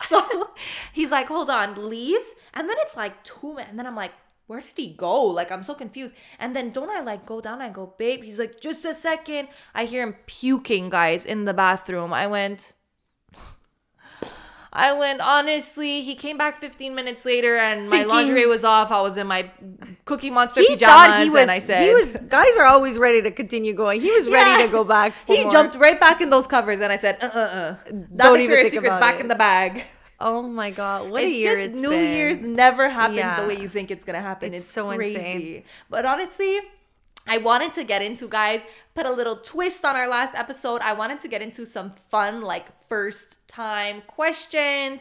So he's like, hold on, leaves. And then it's like 2 minutes. And then I'm like, where did he go? Like, I'm so confused. And then don't I like go down? I go, babe. He's like, just a second. I hear him puking, guys, in the bathroom. I went, honestly, he came back 15 minutes later and my lingerie was off. I was in my Cookie Monster pajamas and I said... guys are always ready to continue going. He was ready to go back for He jumped right back in those covers and I said, That Victoria's Secret's back in the bag. Oh my God, what a year it's been. New Year's never happens the way you think it's going to happen. It's so crazy. Insane. But honestly... I wanted to get into, guys, put a little twist on our last episode. I wanted to get into some fun, like, first time questions.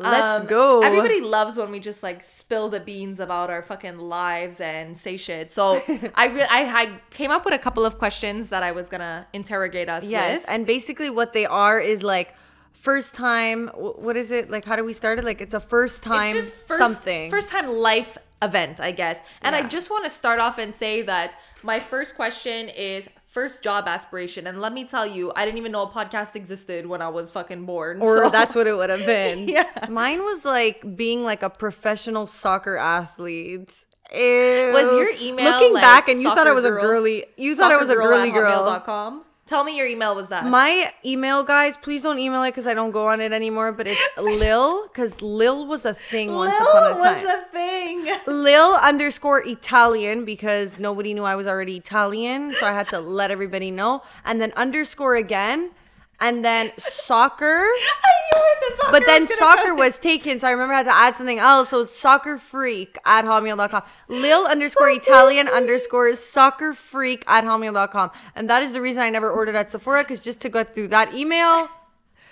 Let's go. Everybody loves when we just like spill the beans about our fucking lives and say shit. So I came up with a couple of questions that I was gonna interrogate us with. And basically what they are is like first time. What is it like? How do we start it? Like it's a first time first time life event, I guess. And I just want to start off and say that my first question is first job aspiration. And let me tell you, I didn't even know a podcast existed when I was fucking born. Or that's what it would have been. Yeah. Mine was like being like a professional soccer athlete. Ew. Was your email looking like back and you thought I was soccer a girly? You thought I was a girly girl. hotmail.com? Tell me your email was that. My email, guys, please don't email it because I don't go on it anymore. But it's Lil, because Lil was a thing once upon a time. Lil was a thing. Lil_Italian, because nobody knew I was already Italian, so I had to let everybody know. And then underscore again, and then soccer. I knew it. The soccer. But then soccer was taken, so I remember I had to add something else. So it's soccerfreak@hotmail.com. Lil_Italian_soccerfreak@hotmail.com. And that is the reason I never ordered at Sephora, because just to go through that email,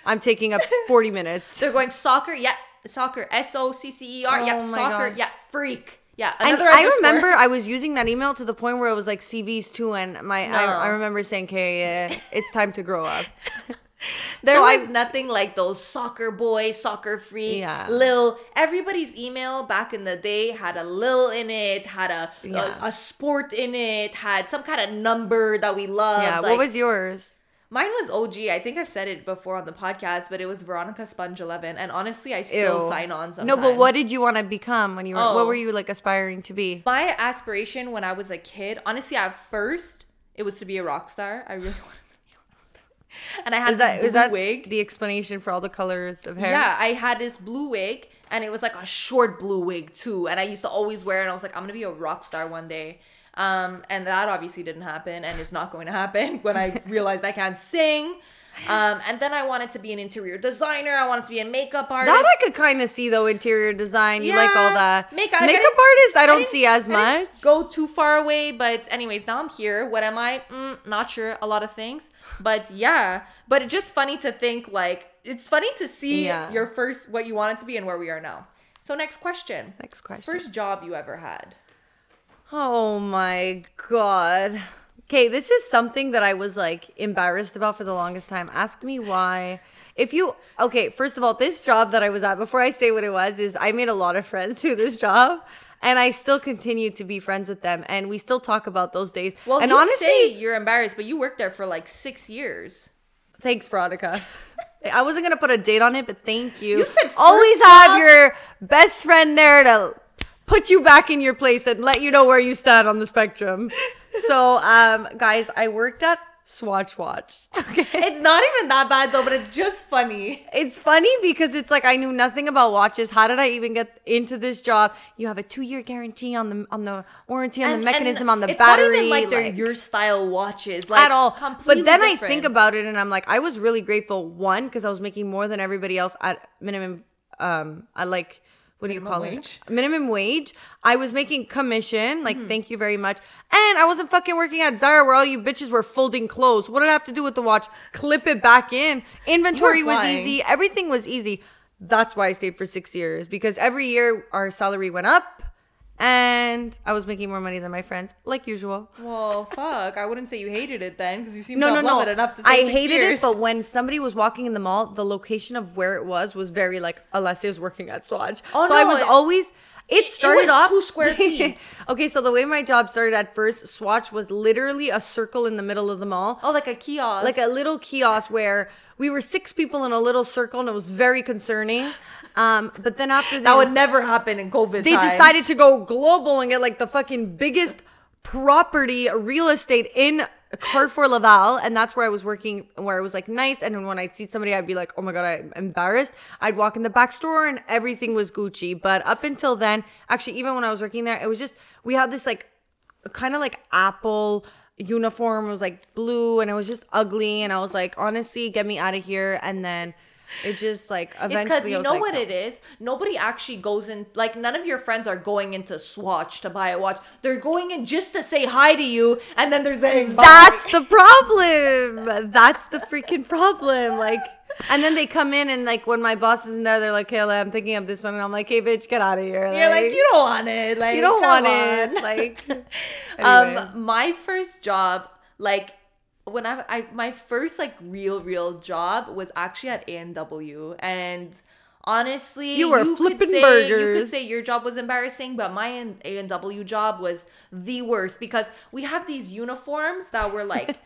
I'm taking up 40 minutes. They're going soccer, soccer, SOCCER, soccer, God. freak. Yeah, and I remember I was using that email to the point where it was like CVs too, and I remember saying, "Okay, it's time to grow up." There was nothing like those soccer boy, soccer freak, Lil. Everybody's email back in the day had a Lil in it, had a sport in it, had some kind of number that we loved. Yeah, like, what was yours? Mine was OG. I think I've said it before on the podcast, but it was Veronica Sponge 11. And honestly, I still sign on sometimes. No, but what did you want to become when you were? What were you like aspiring to be? My aspiration when I was a kid, honestly, at first, it was to be a rock star. I really wanted to be a rock star. And I had this blue wig. The explanation for all the colors of hair? Yeah, I had this blue wig, and it was like a short blue wig too. And I used to always wear it. And I was like, I'm gonna be a rock star one day. And that obviously didn't happen, and it's not going to happen when I realized I can't sing. And then I wanted to be an interior designer. I wanted to be a makeup artist. That I could kind of see, though, interior design. You like all that. Makeup artist, I don't see as much. I didn't go too far away, but anyways, now I'm here. What am I? Not sure. A lot of things. But yeah. But it's just funny to think, like, it's funny to see your first, what you wanted to be and where we are now. So next question. First job you ever had. Oh my God. Okay, this is something that I was like embarrassed about for the longest time. Ask me why. Okay, first of all, this job that I was at, before I say what it was, is I made a lot of friends through this job. And I still continue to be friends with them. And we still talk about those days. Well, and you honestly, say you're embarrassed, but you worked there for like 6 years. Thanks, Veronica. I wasn't going to put a date on it, but thank you. You said always have your best friend there to put you back in your place and let you know where you stand on the spectrum. So, guys, I worked at Swatch. Okay. It's not even that bad though, but it's just funny. It's funny because it's like I knew nothing about watches. How did I even get into this job? You have a 2-year guarantee on the warranty, on the mechanism, on the battery. It's not even like they're your style watches, like, at all. But then different. I think about it and I'm like, I was really grateful. One, because I was making more than everybody else at minimum. What do you call it? Minimum wage. I was making commission. Like, thank you very much. And I wasn't fucking working at Zara where all you bitches were folding clothes. What did I have to do with the watch? Clip it back in. Inventory was easy. Everything was easy. That's why I stayed for 6 years. Because every year our salary went up. And I was making more money than my friends, like usual. Well, fuck. I wouldn't say you hated it then, because you seemed to love it enough to say 6 years. I hated it, but when somebody was walking in the mall, the location of where it was very like, Alessia was working at Swatch. Oh, so no, I was always... It started off 2 square feet. Okay, so the way my job started at first, Swatch was literally a circle in the middle of the mall. Oh, like a kiosk. Like a little kiosk where we were 6 people in a little circle, and it was very concerning. But then after that would never happen in COVID they times. decided to go global and get like the fucking biggest property real estate in Carrefour Laval, and that's where I was working, where it was like nice. And when I'd see somebody, I'd be like, oh my God, I'm embarrassed. I'd walk in the back store and everything was Gucci. But up until then, actually, even when I was working there, it was just, we had this like kind of like Apple uniform. It was like blue and it was just ugly. And I was like, honestly, get me out of here. And then It just like It's eventually because you I was know like, what no. it is? Nobody actually goes in, like none of your friends are going into Swatch to buy a watch. They're going in just to say hi to you, and then they're saying bye. That's the problem. That's the freaking problem. Like, and then they come in and like when my boss isn't there, they're like, Kayla, I'm thinking of this one, and I'm like, hey, bitch, get out of here. You're like, you don't want it. Like, you don't come want on. it. Like, anyway. My first job, like when my first like real job was actually at A&W, and honestly, You were flipping You burgers. could say your job was embarrassing, but my A&W job was the worst because we had these uniforms that were like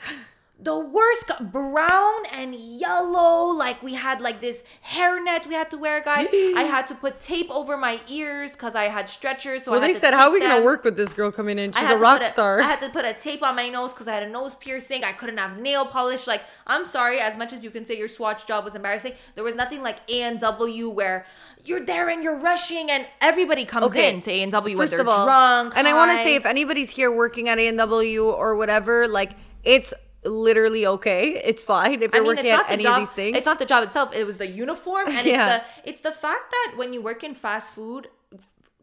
the worst, brown and yellow. Like we had like this hairnet we had to wear, guys. I had to put tape over my ears because I had stretchers. So Well, I had they to said, how are we tape going to them. work with this girl coming in? She's had a to rock put star. I had to put a tape on my nose because I had a nose piercing. I couldn't have nail polish. Like, I'm sorry, as much as you can say your Swatch job was embarrassing, there was nothing like A&W where you're there and you're rushing and everybody comes in to A&W when First they're of all, drunk. And I want to high. say, if anybody's here working at A&W or whatever, like, it's literally okay. It's fine if you're working at any of these things. It's not the job itself. It was the uniform, and it's the fact that when you work in fast food.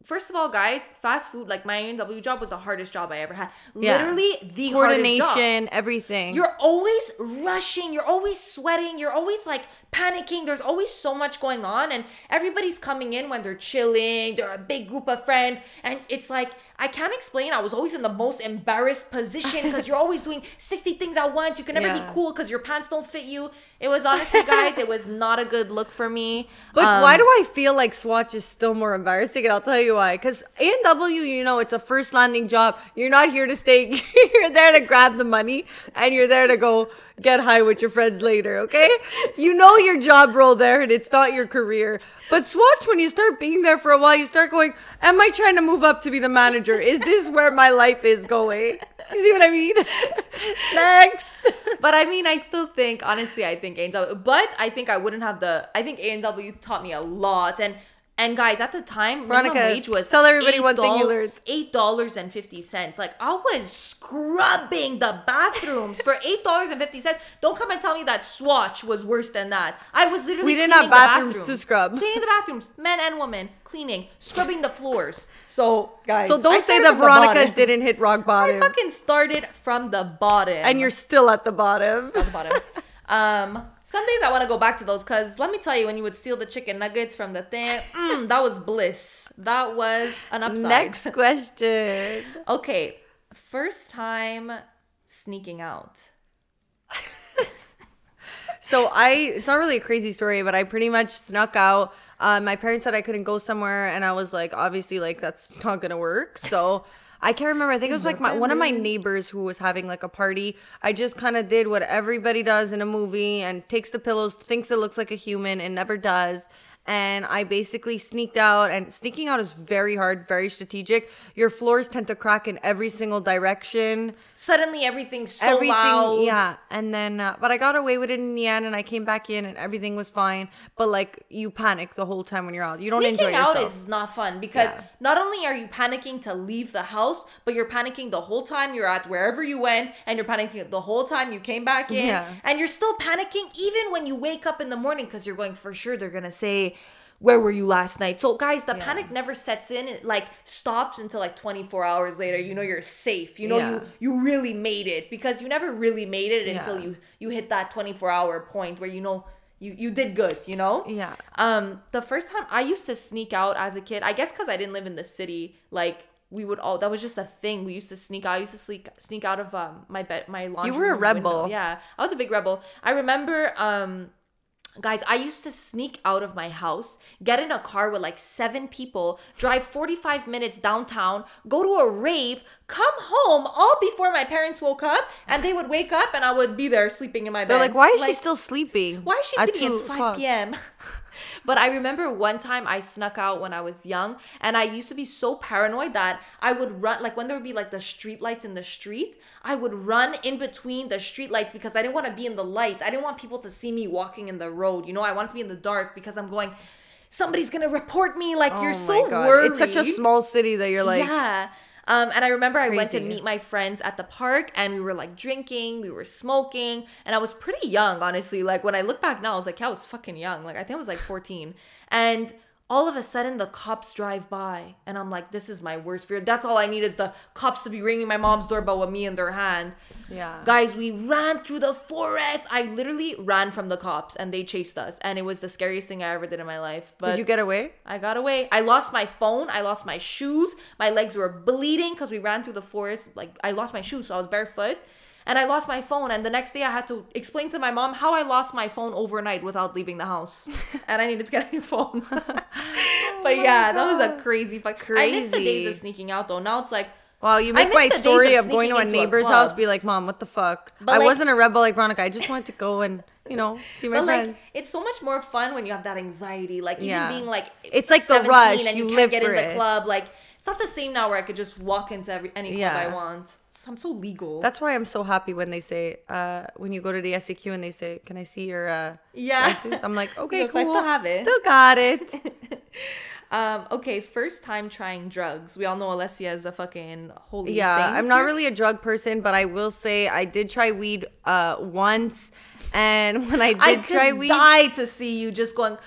First of all, guys, fast food, like my A&W job was the hardest job I ever had. Literally the hardest job. Coordination, everything. You're always rushing. You're always sweating. You're always like panicking. There's always so much going on, and everybody's coming in when they're chilling. They're a big group of friends, and it's like, I can't explain. I was always in the most embarrassed position because you're always doing 60 things at once. You can never be cool because your pants don't fit you. It was honestly, guys, it was not a good look for me. But why do I feel like Swatch is still more embarrassing? And I'll tell you why. Because A&W, you know, it's a first landing job. You're not here to stay. You're there to grab the money, and you're there to go get high with your friends later, okay? You know your job role there, and it's not your career. But Swatch, when you start being there for a while, you start going, am I trying to move up to be the manager? Is this where my life is going? Do you see what I mean? Next. But I mean, I still think, honestly, I think A&W, but I think I wouldn't have I think A&W taught me a lot. And guys, at the time, Veronica, minimum wage was tell everybody one thing you learned. $8.50. Like, I was scrubbing the bathrooms for $8.50. Don't come and tell me that Swatch was worse than that. I was literally We didn't cleaning have bathrooms to scrub. Cleaning the bathrooms, men and women, cleaning, scrubbing the floors. So, guys, So I don't say started that from the Veronica bottom. didn't hit rock I bottom. fucking started from the bottom. And you're still at the bottom. At the bottom. Some days I want to go back to those because let me tell you, when you would steal the chicken nuggets from the thing, that was bliss. That was an upside. Next question. Okay, first time sneaking out. So it's not really a crazy story, but I pretty much snuck out. My parents said I couldn't go somewhere, and I was like, obviously, like, that's not gonna work. So I can't remember. I think it was like one of my neighbors who was having like a party. I just kind of did what everybody does in a movie and takes the pillows, thinks it looks like a human, and never does. And I basically sneaked out, and sneaking out is very hard, very strategic. Your floors tend to crack in every single direction. Suddenly everything's so loud. Yeah. And then, but I got away with it in the end, and I came back in and everything was fine. But like, you panic the whole time when you're out. You don't enjoy yourself. Sneaking out is not fun because not only are you panicking to leave the house, but you're panicking the whole time you're at wherever you went, and you're panicking the whole time you came back in. Yeah. And you're still panicking even when you wake up in the morning because you're going, for sure they're going to say, where were you last night? So guys, the panic never sets in. It like stops until like 24 hours later. You know you're safe. You know you really made it, because you never really made it until you hit that 24-hour point where you know you did good, you know? Yeah. The first time I used to sneak out as a kid, I guess because I didn't live in the city, like we would all, that was just a thing. We used to sneak out. I used to sneak out of my laundry You were a room rebel. window. Yeah, I was a big rebel. I remember guys, I used to sneak out of my house, get in a car with like 7 people, drive 45 minutes downtown, go to a rave, come home all before my parents woke up, and they would wake up and I would be there sleeping in my bed. They're like, why is she still sleeping? Why is she sleeping? It's 5 p.m. But I remember one time I snuck out when I was young, and I used to be so paranoid that I would run, like when there would be like the street lights in the street, I would run in between the street lights because I didn't want to be in the light. I didn't want people to see me walking in the road. You know, I wanted to be in the dark because I'm going, somebody's going to report me. Like, you're so worried. It's such a small city that you're like. Yeah. And I remember I went to Crazy. meet my friends at the park, and we were like drinking, we were smoking, and I was pretty young, honestly. Like when I look back now, I was like, yeah, I was fucking young. Like I think I was like 14. And all of a sudden the cops drive by, and I'm like, this is my worst fear. That's all I need is the cops to be ringing my mom's doorbell with me in their hand. Yeah. Guys, we ran through the forest. I literally ran from the cops, and they chased us, and it was the scariest thing I ever did in my life. But Did you get away? I got away. I lost my phone. I lost my shoes. My legs were bleeding because we ran through the forest. Like I lost my shoes, so I was barefoot. And I lost my phone. And the next day I had to explain to my mom how I lost my phone overnight without leaving the house. And I needed to get a new phone. But yeah, that was a crazy fuck. I miss the days of sneaking out though. Now it's like, Wow, you make my story of going to a neighbor's house be like, Mom, what the fuck? I wasn't a rebel like Veronica. I just wanted to go and, see my friends. Like, it's so much more fun when you have that anxiety. Like, even being like, it's like the rush. And you can't live get for in the it. club. Like, it's not the same now where I could just walk into any club I want. I'm so legal. That's why I'm so happy when they say, when you go to the SEQ and they say, can I see your license? I'm like, okay, cool. I still have it. Still got it. Okay, first time trying drugs. We all know Alessia is a fucking holy Yeah, saint. I'm not really a drug person, but I will say I did try weed once. And when I did try weed, I die to see you just going...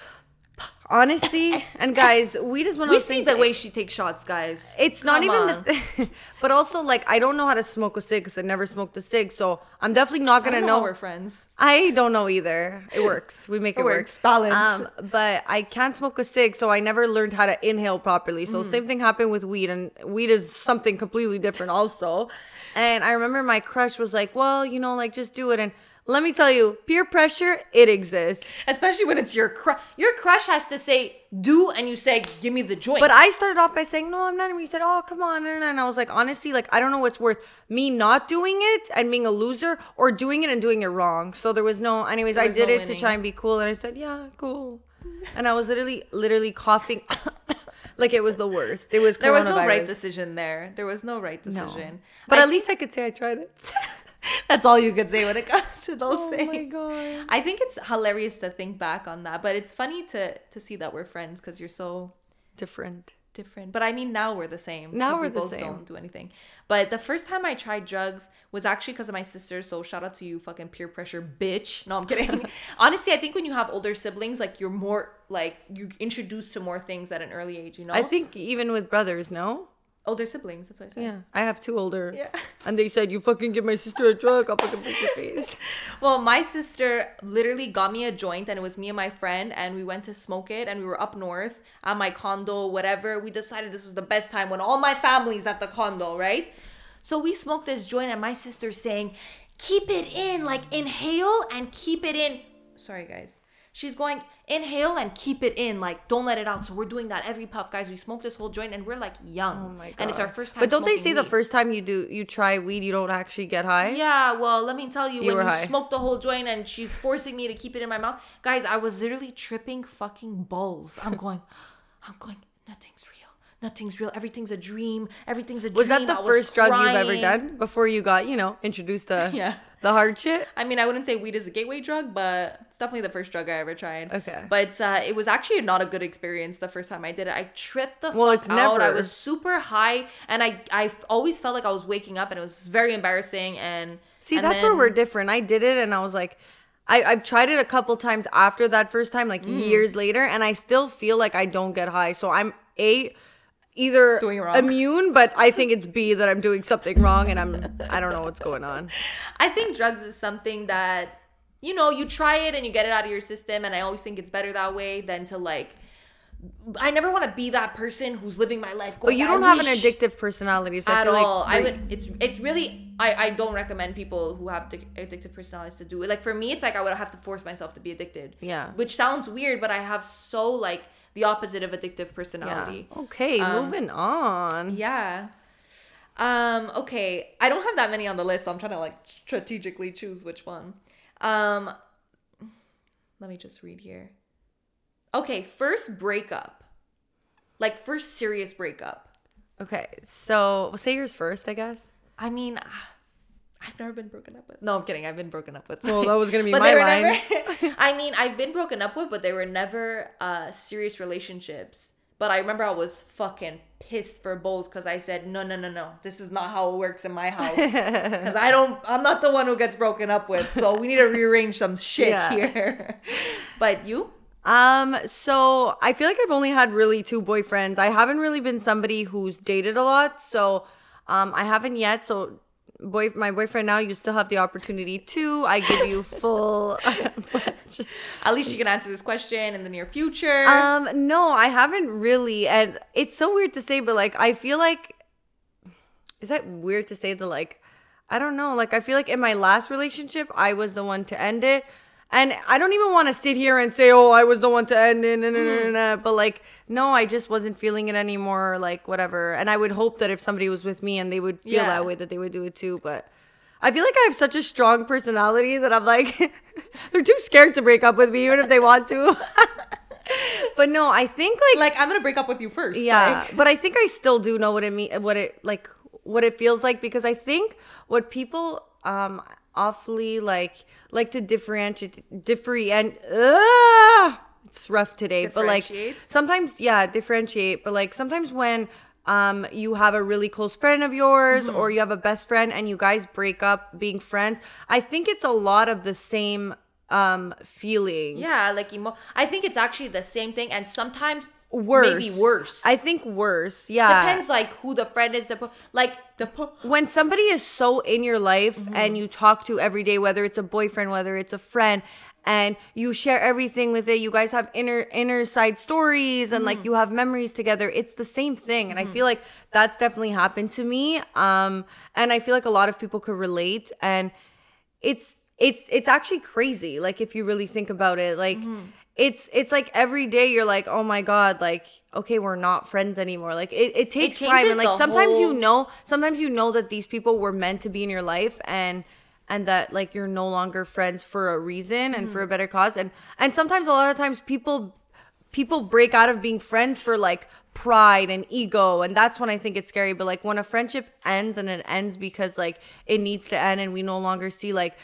Honestly, and guys, weed is one of those things. We see the way she takes shots, guys. It's not even the but also, like, I don't know how to smoke a cig because I never smoked a cig, so I'm definitely not gonna know. We're friends. I don't know either. It works. We make it work. Balance. But I can't smoke a cig, so I never learned how to inhale properly. So same thing happened with weed, and weed is something completely different also. And I remember my crush was like, well, like, just do it. And let me tell you, peer pressure, it exists. Especially when it's your crush. Your crush has to say, do, and you say, give me the joint. But I started off by saying, no, I'm not. And he said, oh, come on. And I was like, honestly, like, I don't know what's worth me not doing it and being a loser or doing it and doing it wrong. So there was no, anyways, I did it to try and be cool. And I said, yeah, cool. And I was literally coughing. Like it was the worst. There was no right decision there. There was no right decision. No. But at least I could say I tried it. That's all you could say when it comes to those things. Oh my God. I think it's hilarious to think back on that. But it's funny to see that we're friends because you're so different. But I mean, now we're the same. Now we're the same. Don't do anything. But the first time I tried drugs was actually because of my sister. So shout out to you, fucking peer pressure bitch. No, I'm kidding. Honestly, I think when you have older siblings, like you're more like you introduced to more things at an early age. I think even with brothers, no. Older siblings, that's what I said. Yeah, I have two older. Yeah. And they said, you fucking give my sister a drug, I'll fucking break your face. Well, my sister literally got me a joint, and it was me and my friend, and we went to smoke it, and we were up north at my condo, whatever. We decided this was the best time when all my family's at the condo, right? So we smoked this joint, and my sister's saying, keep it in, like inhale and keep it in. Sorry, guys. She's going, inhale and keep it in. Like, don't let it out. So we're doing that every puff. Guys, we smoked this whole joint and we're like young. Oh my God. And it's our first time. But don't they say weed. the first time you try weed, you don't actually get high? Yeah, well, let me tell you, when you high. smoke the whole joint and she's forcing me to keep it in my mouth. Guys, I was literally tripping fucking balls. I'm going, nothing's real. Nothing's real. Everything's a dream. Everything's a dream. Was that the first drug you've ever done before you got, introduced to the hard shit? I mean, I wouldn't say weed is a gateway drug, but it's definitely the first drug I ever tried. Okay. But it was actually not a good experience the first time I did it. I tripped the fuck out. I was super high, and I always felt like I was waking up, and it was very embarrassing. And that's where we're different. I did it, and I was like, I've tried it a couple times after that first time, like years later, and I still feel like I don't get high. So I'm either immune, but I think it's B, that I'm doing something wrong and I don't know what's going on. I think drugs is something that, you try it and you get it out of your system, and I always think it's better that way than to I never want to be that person who's living my life going, but you don't have an addictive personality, so at I feel all. like it's really I don't recommend people who have addictive personalities to do it. Like for me, it's like I would have to force myself to be addicted. Yeah. Which sounds weird, but I have so the opposite of addictive personality. Yeah. Okay, moving on. Yeah. Okay. I don't have that many on the list, so I'm trying to strategically choose which one. Let me just read here. Okay, first breakup. First serious breakup. Okay, so say yours first, I guess. I mean, I've never been broken up with. No, I'm kidding. I've been broken up with. Well, that was going to be my line. I mean, I've been broken up with, but they were never serious relationships. But I remember I was fucking pissed for both because I said, no. This is not how it works in my house. Because I'm not the one who gets broken up with. So we need to rearrange some shit here. But you? So I feel like I've only had really 2 boyfriends. I haven't really been somebody who's dated a lot. So, I haven't yet. So my boyfriend now, you still have the opportunity to. I give you full. At least you can answer this question in the near future. No, I haven't really, and it's so weird to say, but like I feel like, is that weird to say that like, I don't know, like I feel like in my last relationship I was the one to end it, and I don't even want to sit here and say, oh, I was the one to end it, but like no, I just wasn't feeling it anymore, like whatever. And I would hope that if somebody was with me and they would feel that way, that they would do it too. But I feel like I have such a strong personality that I'm like, they're too scared to break up with me, even if they want to. But no, I think like I'm gonna break up with you first. Yeah, but I think I still do know what it feels like, because I think what people awfully like to differentiate. It's rough today, but like sometimes, differentiate. But like sometimes when you have a really close friend of yours, or you have a best friend and you guys break up being friends, I think it's a lot of the same feeling. Yeah, like I think it's actually the same thing, and sometimes worse. Maybe worse. I think worse. Yeah. Depends like who the friend is. When somebody is so in your life and you talk to every day, whether it's a boyfriend, whether it's a friend, and you share everything with it, you guys have inner side stories, and like you have memories together, it's the same thing. And I feel like that's definitely happened to me. And I feel like a lot of people could relate, and it's actually crazy. Like if you really think about it, like it's like every day you're like, oh my God, like, okay, we're not friends anymore. Like it takes time, and like sometimes you know that these people were meant to be in your life, and that like you're no longer friends for a reason and for a better cause. And sometimes, a lot of times, people break out of being friends for like pride and ego, and that's when I think it's scary. But like when a friendship ends, and it ends because like it needs to end, and we no longer see like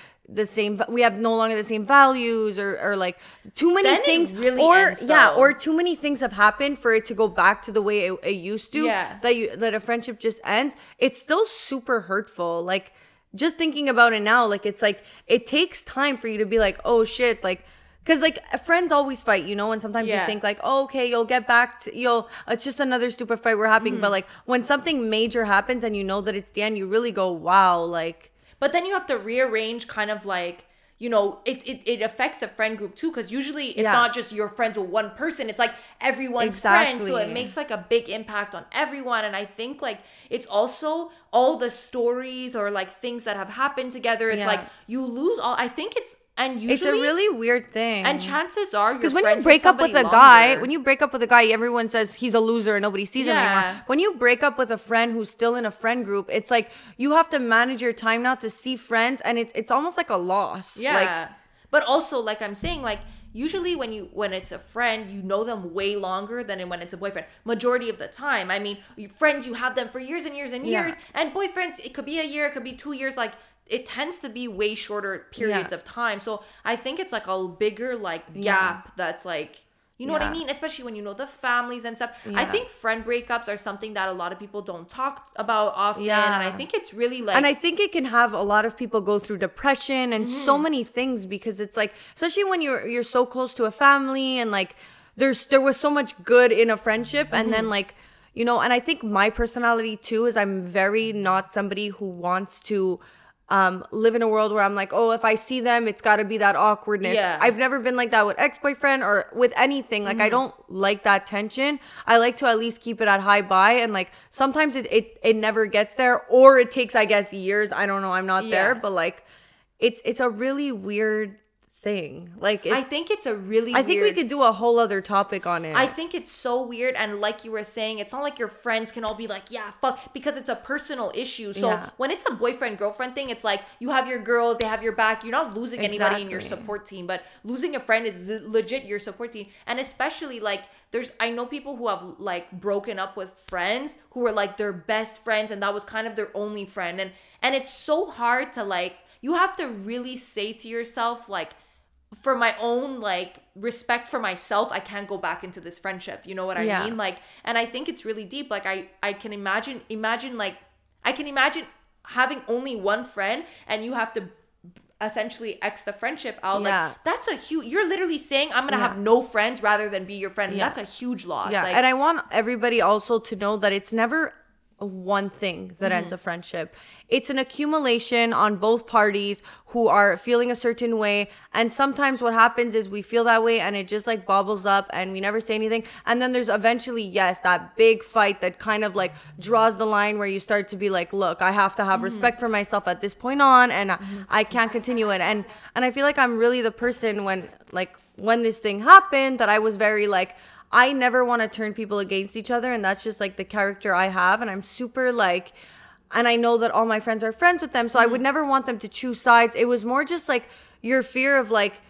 we have no longer the same values, or like too many things really or too many things have happened for it to go back to the way it used to, that a friendship just ends. It's still super hurtful. Like just thinking about it now, like it's like it takes time for you to be like, oh shit, like, because like friends always fight, you know, and sometimes you think like, oh, okay, you'll get back to it's just another stupid fight we're having. But like when something major happens and you know that it's the end, you really go, wow, like. But then you have to rearrange kind of like, you know, it affects the friend group too, because usually it's not just your friends with one person. It's like everyone's friend. So it makes like a big impact on everyone. And I think like it's also all the stories or like things that have happened together. It's like you lose all. I think it's a really weird thing. And chances are, because when you break up with a guy, everyone says he's a loser and nobody sees him anymore. When you break up with a friend who's still in a friend group, it's like you have to manage your time now to see friends, and it's almost like a loss. Yeah. Like, but also, like I'm saying, like usually when it's a friend, you know them way longer than when it's a boyfriend. Majority of the time, I mean, friends, you have them for years and years and years, and boyfriends, it could be a year, it could be 2 years, like. It tends to be way shorter periods of time. So I think it's like a bigger like gap that's like, you know what I mean? Especially when you know the families and stuff. I think friend breakups are something that a lot of people don't talk about often. Yeah. And I think it's really like... And I think it can have a lot of people go through depression and so many things, because it's like, especially when you're so close to a family, and like there was so much good in a friendship, and then like, you know, and I think my personality too is I'm very not somebody who wants to... live in a world where I'm like, oh, if I see them, it's got to be that awkwardness. Yeah. I've never been like that with ex-boyfriend or with anything. Like, I don't like that tension. I like to at least keep it at high by. And like, sometimes it never gets there, or it takes, I guess, years. I don't know. I'm not there. But like, it's a really weird thing. Like, I think it's a really I think we could do a whole other topic on it. I think it's so weird, and like you were saying, it's not like your friends can all be like, yeah, fuck, because it's a personal issue. So when it's a boyfriend girlfriend thing, it's like you have your girls, they have your back. You're not losing anybody in your support team, but losing a friend is legit your support team. And especially like I know people who have like broken up with friends who were like their best friends, and that was kind of their only friend, and it's so hard to like, you have to really say to yourself like, for my own like respect for myself, I can't go back into this friendship. You know what I mean? Like, and I think it's really deep. Like I can imagine like, I can imagine having only one friend and you have to essentially X the friendship out. Like, that's a huge, you're literally saying I'm gonna have no friends rather than be your friend. And that's a huge loss. Yeah. Like, and I want everybody also to know that it's never one thing that ends a friendship. It's an accumulation on both parties who are feeling a certain way, and sometimes what happens is we feel that way and it just like bobbles up and we never say anything, and then there's eventually that big fight that kind of like draws the line where you start to be like, look, I have to have respect for myself at this point on, and I can't continue it. And I feel like I'm really the person when this thing happened that I was very like, I never want to turn people against each other, and that's just like the character I have, and I'm super like, and I know that all my friends are friends with them, so I would never want them to choose sides. It was more just like your fear of like,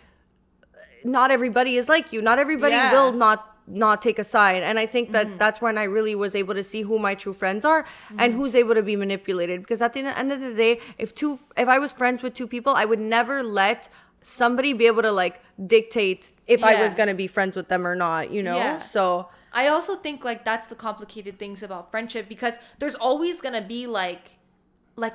not everybody is like you, not everybody will not take a side, and I think that that's when I really was able to see who my true friends are and who's able to be manipulated, because at the end of the day, if I was friends with two people, I would never let somebody be able to like dictate if I was gonna be friends with them or not, you know? So I also think like that's the complicated things about friendship, because there's always gonna be like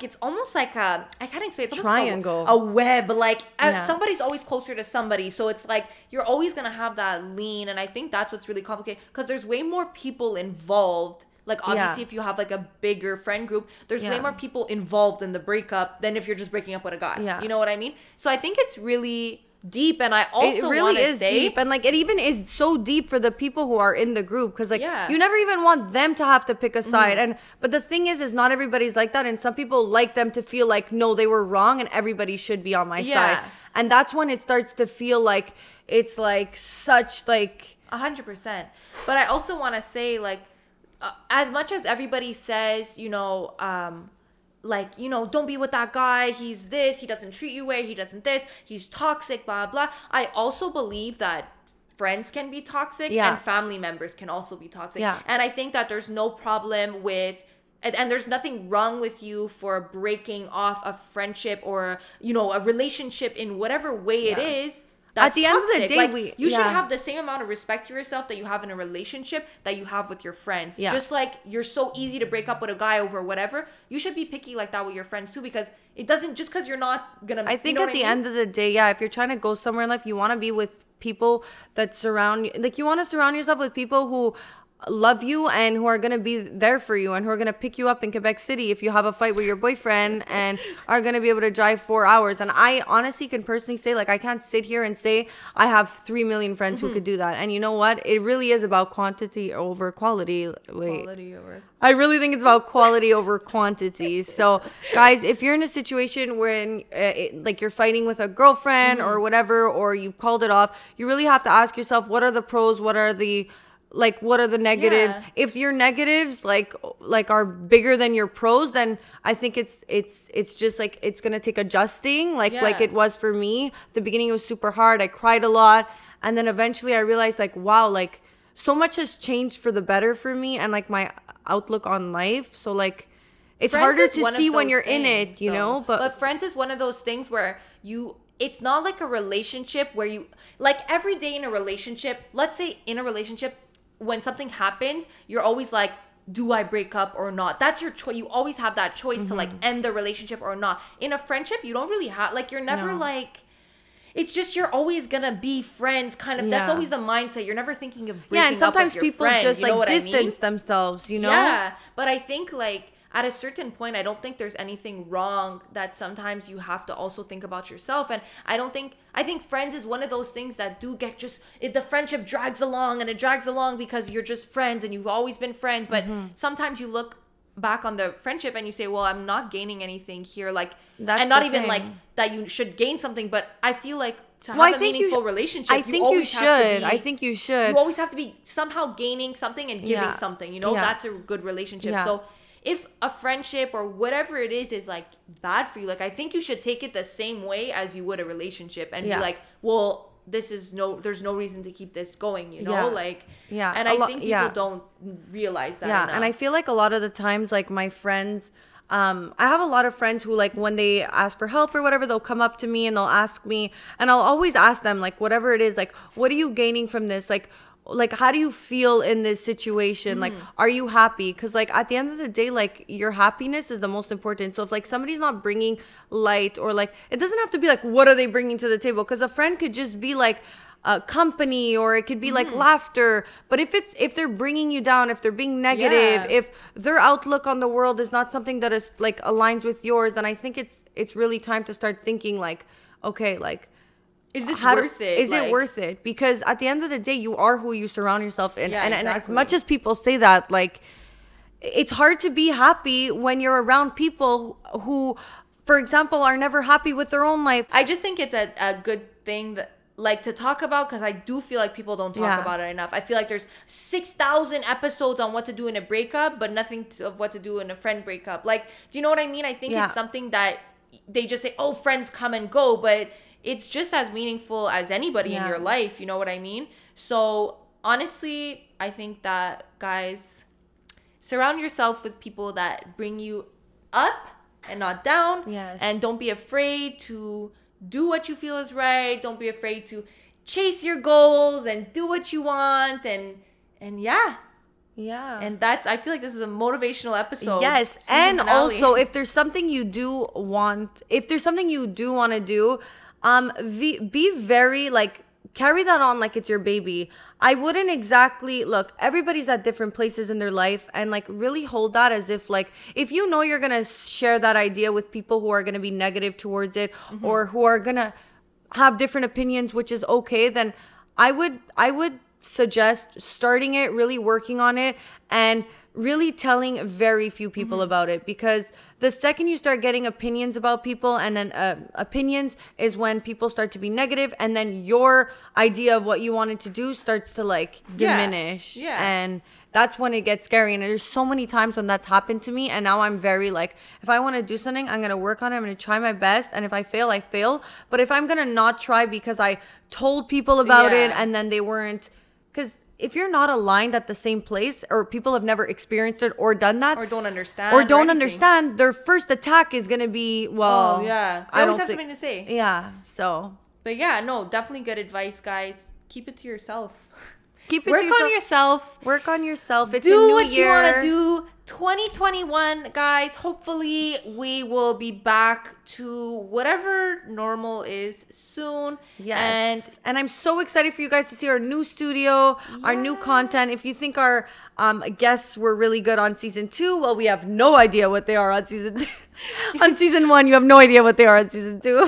it's almost like I can't explain, it's triangle, a web, like somebody's always closer to somebody, so it's like you're always gonna have that lean, and I think that's what's really complicated, because there's way more people involved. Like, obviously, if you have, like, a bigger friend group, there's way more people involved in the breakup than if you're just breaking up with a guy. Yeah. You know what I mean? So I think it's really deep, and I also want to say... deep, and, like, it even is so deep for the people who are in the group, because, like, you never even want them to have to pick a side. But the thing is not everybody's like that, and some people like them to feel like, no, they were wrong, and everybody should be on my side. And that's when it starts to feel like it's, like, such, like... 100%. But I also want to say, like... as much as everybody says, you know, like, you know, don't be with that guy, he's this, he doesn't treat you right, he doesn't this, he's toxic, blah, blah. I also believe that friends can be toxic and family members can also be toxic. And I think that there's no problem with, and there's nothing wrong with you for breaking off a friendship or, you know, a relationship in whatever way it is. That's at the end of the day, like, you should have the same amount of respect for yourself that you have in a relationship that you have with your friends. Just like you're so easy to break up with a guy over whatever, you should be picky like that with your friends too, because it doesn't, just because you're not gonna... I think at the end of the day, if you're trying to go somewhere in life, you want to be with people that surround you. Like, you want to surround yourself with people who love you and who are going to be there for you and who are going to pick you up in Quebec City if you have a fight with your boyfriend and are going to be able to drive 4 hours. And I honestly can personally say, like, I can't sit here and say I have 3 million friends who could do that. And you know what? It really is about quantity over quality. I really think it's about quality over quantity. So, guys, if you're in a situation where like you're fighting with a girlfriend or whatever, or you've called it off, you really have to ask yourself, what are the pros? What are the negatives? If your negatives like are bigger than your pros, then I think it's just like it's gonna take adjusting, like it was for me. The beginning, it was super hard. I cried a lot, and then eventually I realized, like, wow, like so much has changed for the better for me and like my outlook on life. So like it's harder to see when you're in it, you know. But friends is one of those things where it's not like a relationship where you, like, every day in a relationship, let's say in a relationship, when something happens, you're always like, do I break up or not? That's your choice. You always have that choice to like end the relationship or not. In a friendship, you don't really have, like, you're never like, it's just you're always gonna be friends, kind of. That's always the mindset. You're never thinking of breaking up with your friend. And sometimes people just like distance themselves, you know? Yeah, but I think like at a certain point, I don't think there's anything wrong, that sometimes you have to also think about yourself. And I think friends is one of those things that do get the friendship drags along, and it drags along because you're just friends and you've always been friends. But sometimes you look back on the friendship and you say, well, I'm not gaining anything here. Like, and not even like that you should gain something, but I feel like to have a meaningful relationship, I think you should. You always have to be somehow gaining something and giving something, you know? That's a good relationship. So if a friendship or whatever it is like bad for you, like, I think you should take it the same way as you would a relationship and be like, well, there's no reason to keep this going, you know? And I think people don't realize that enough. And I feel like a lot of the times, like, my friends, I have a lot of friends who, like, when they ask for help or whatever, they'll come up to me and they'll ask me, and I'll always ask them, like, whatever it is, like, what are you gaining from this? Like, how do you feel in this situation? Like, are you happy? Because, like, at the end of the day, like, your happiness is the most important. So if, like, somebody's not bringing light, or, like, it doesn't have to be like, what are they bringing to the table? Because a friend could just be like company, or it could be like laughter. But if they're bringing you down, if they're being negative, if their outlook on the world is not something that is, like, aligns with yours, then I think it's really time to start thinking, like, okay, like, is this worth it? Is it worth it? Because at the end of the day, you are who you surround yourself in. And as exactly. much as people say that, like, it's hard to be happy when you're around people who, for example, are never happy with their own life. I just think it's a good thing that, like, to talk about, because I do feel like people don't talk about it enough. I feel like there's 6,000 episodes on what to do in a breakup, but nothing of what to do in a friend breakup. Like, do you know what I mean? I think it's something that they just say, oh, friends come and go, but it's just as meaningful as anybody in your life. You know what I mean? So honestly, I think that, guys, surround yourself with people that bring you up and not down. Yes. And don't be afraid to do what you feel is right. Don't be afraid to chase your goals and do what you want. And yeah. And I feel like this is a motivational episode. Yes. And finale. Also, if there's something you do want to do, be very, like, carry that on like it's your baby. I wouldn't exactly, look, everybody's at different places in their life, and, like, really hold that as if, like, if you know you're gonna share that idea with people who are gonna be negative towards it, or who are gonna have different opinions, which is okay, then I would suggest starting it, really working on it, and really telling very few people about it. Because the second you start getting opinions about people, and then opinions is when people start to be negative, and then your idea of what you wanted to do starts to, like, diminish. And that's when it gets scary. And there's so many times when that's happened to me, and now I'm very, like, if I want to do something, I'm gonna work on it, I'm gonna try my best, and if I fail, I fail. But if I'm gonna not try because I told people about it and then they weren't, because if you're not aligned at the same place, or people have never experienced it or done that, or don't understand, their first attack is going to be, well, they always have something to say. So. But yeah, no, definitely good advice, guys. Keep it to yourself. Work on yourself. Work on yourself. It's a new year. Do what you want to do. 2021, guys. Hopefully, we will be back to whatever normal is soon. Yes. And I'm so excited for you guys to see our new studio, our new content. If you think our guests were really good on season 2, well, we have no idea what they are on season 2. On season 1, you have no idea what they are on season 2.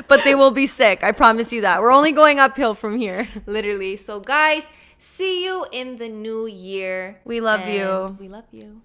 But they will be sick. I promise you that. We're only going uphill from here. Literally. So, guys, see you in the new year. We love you. We love you.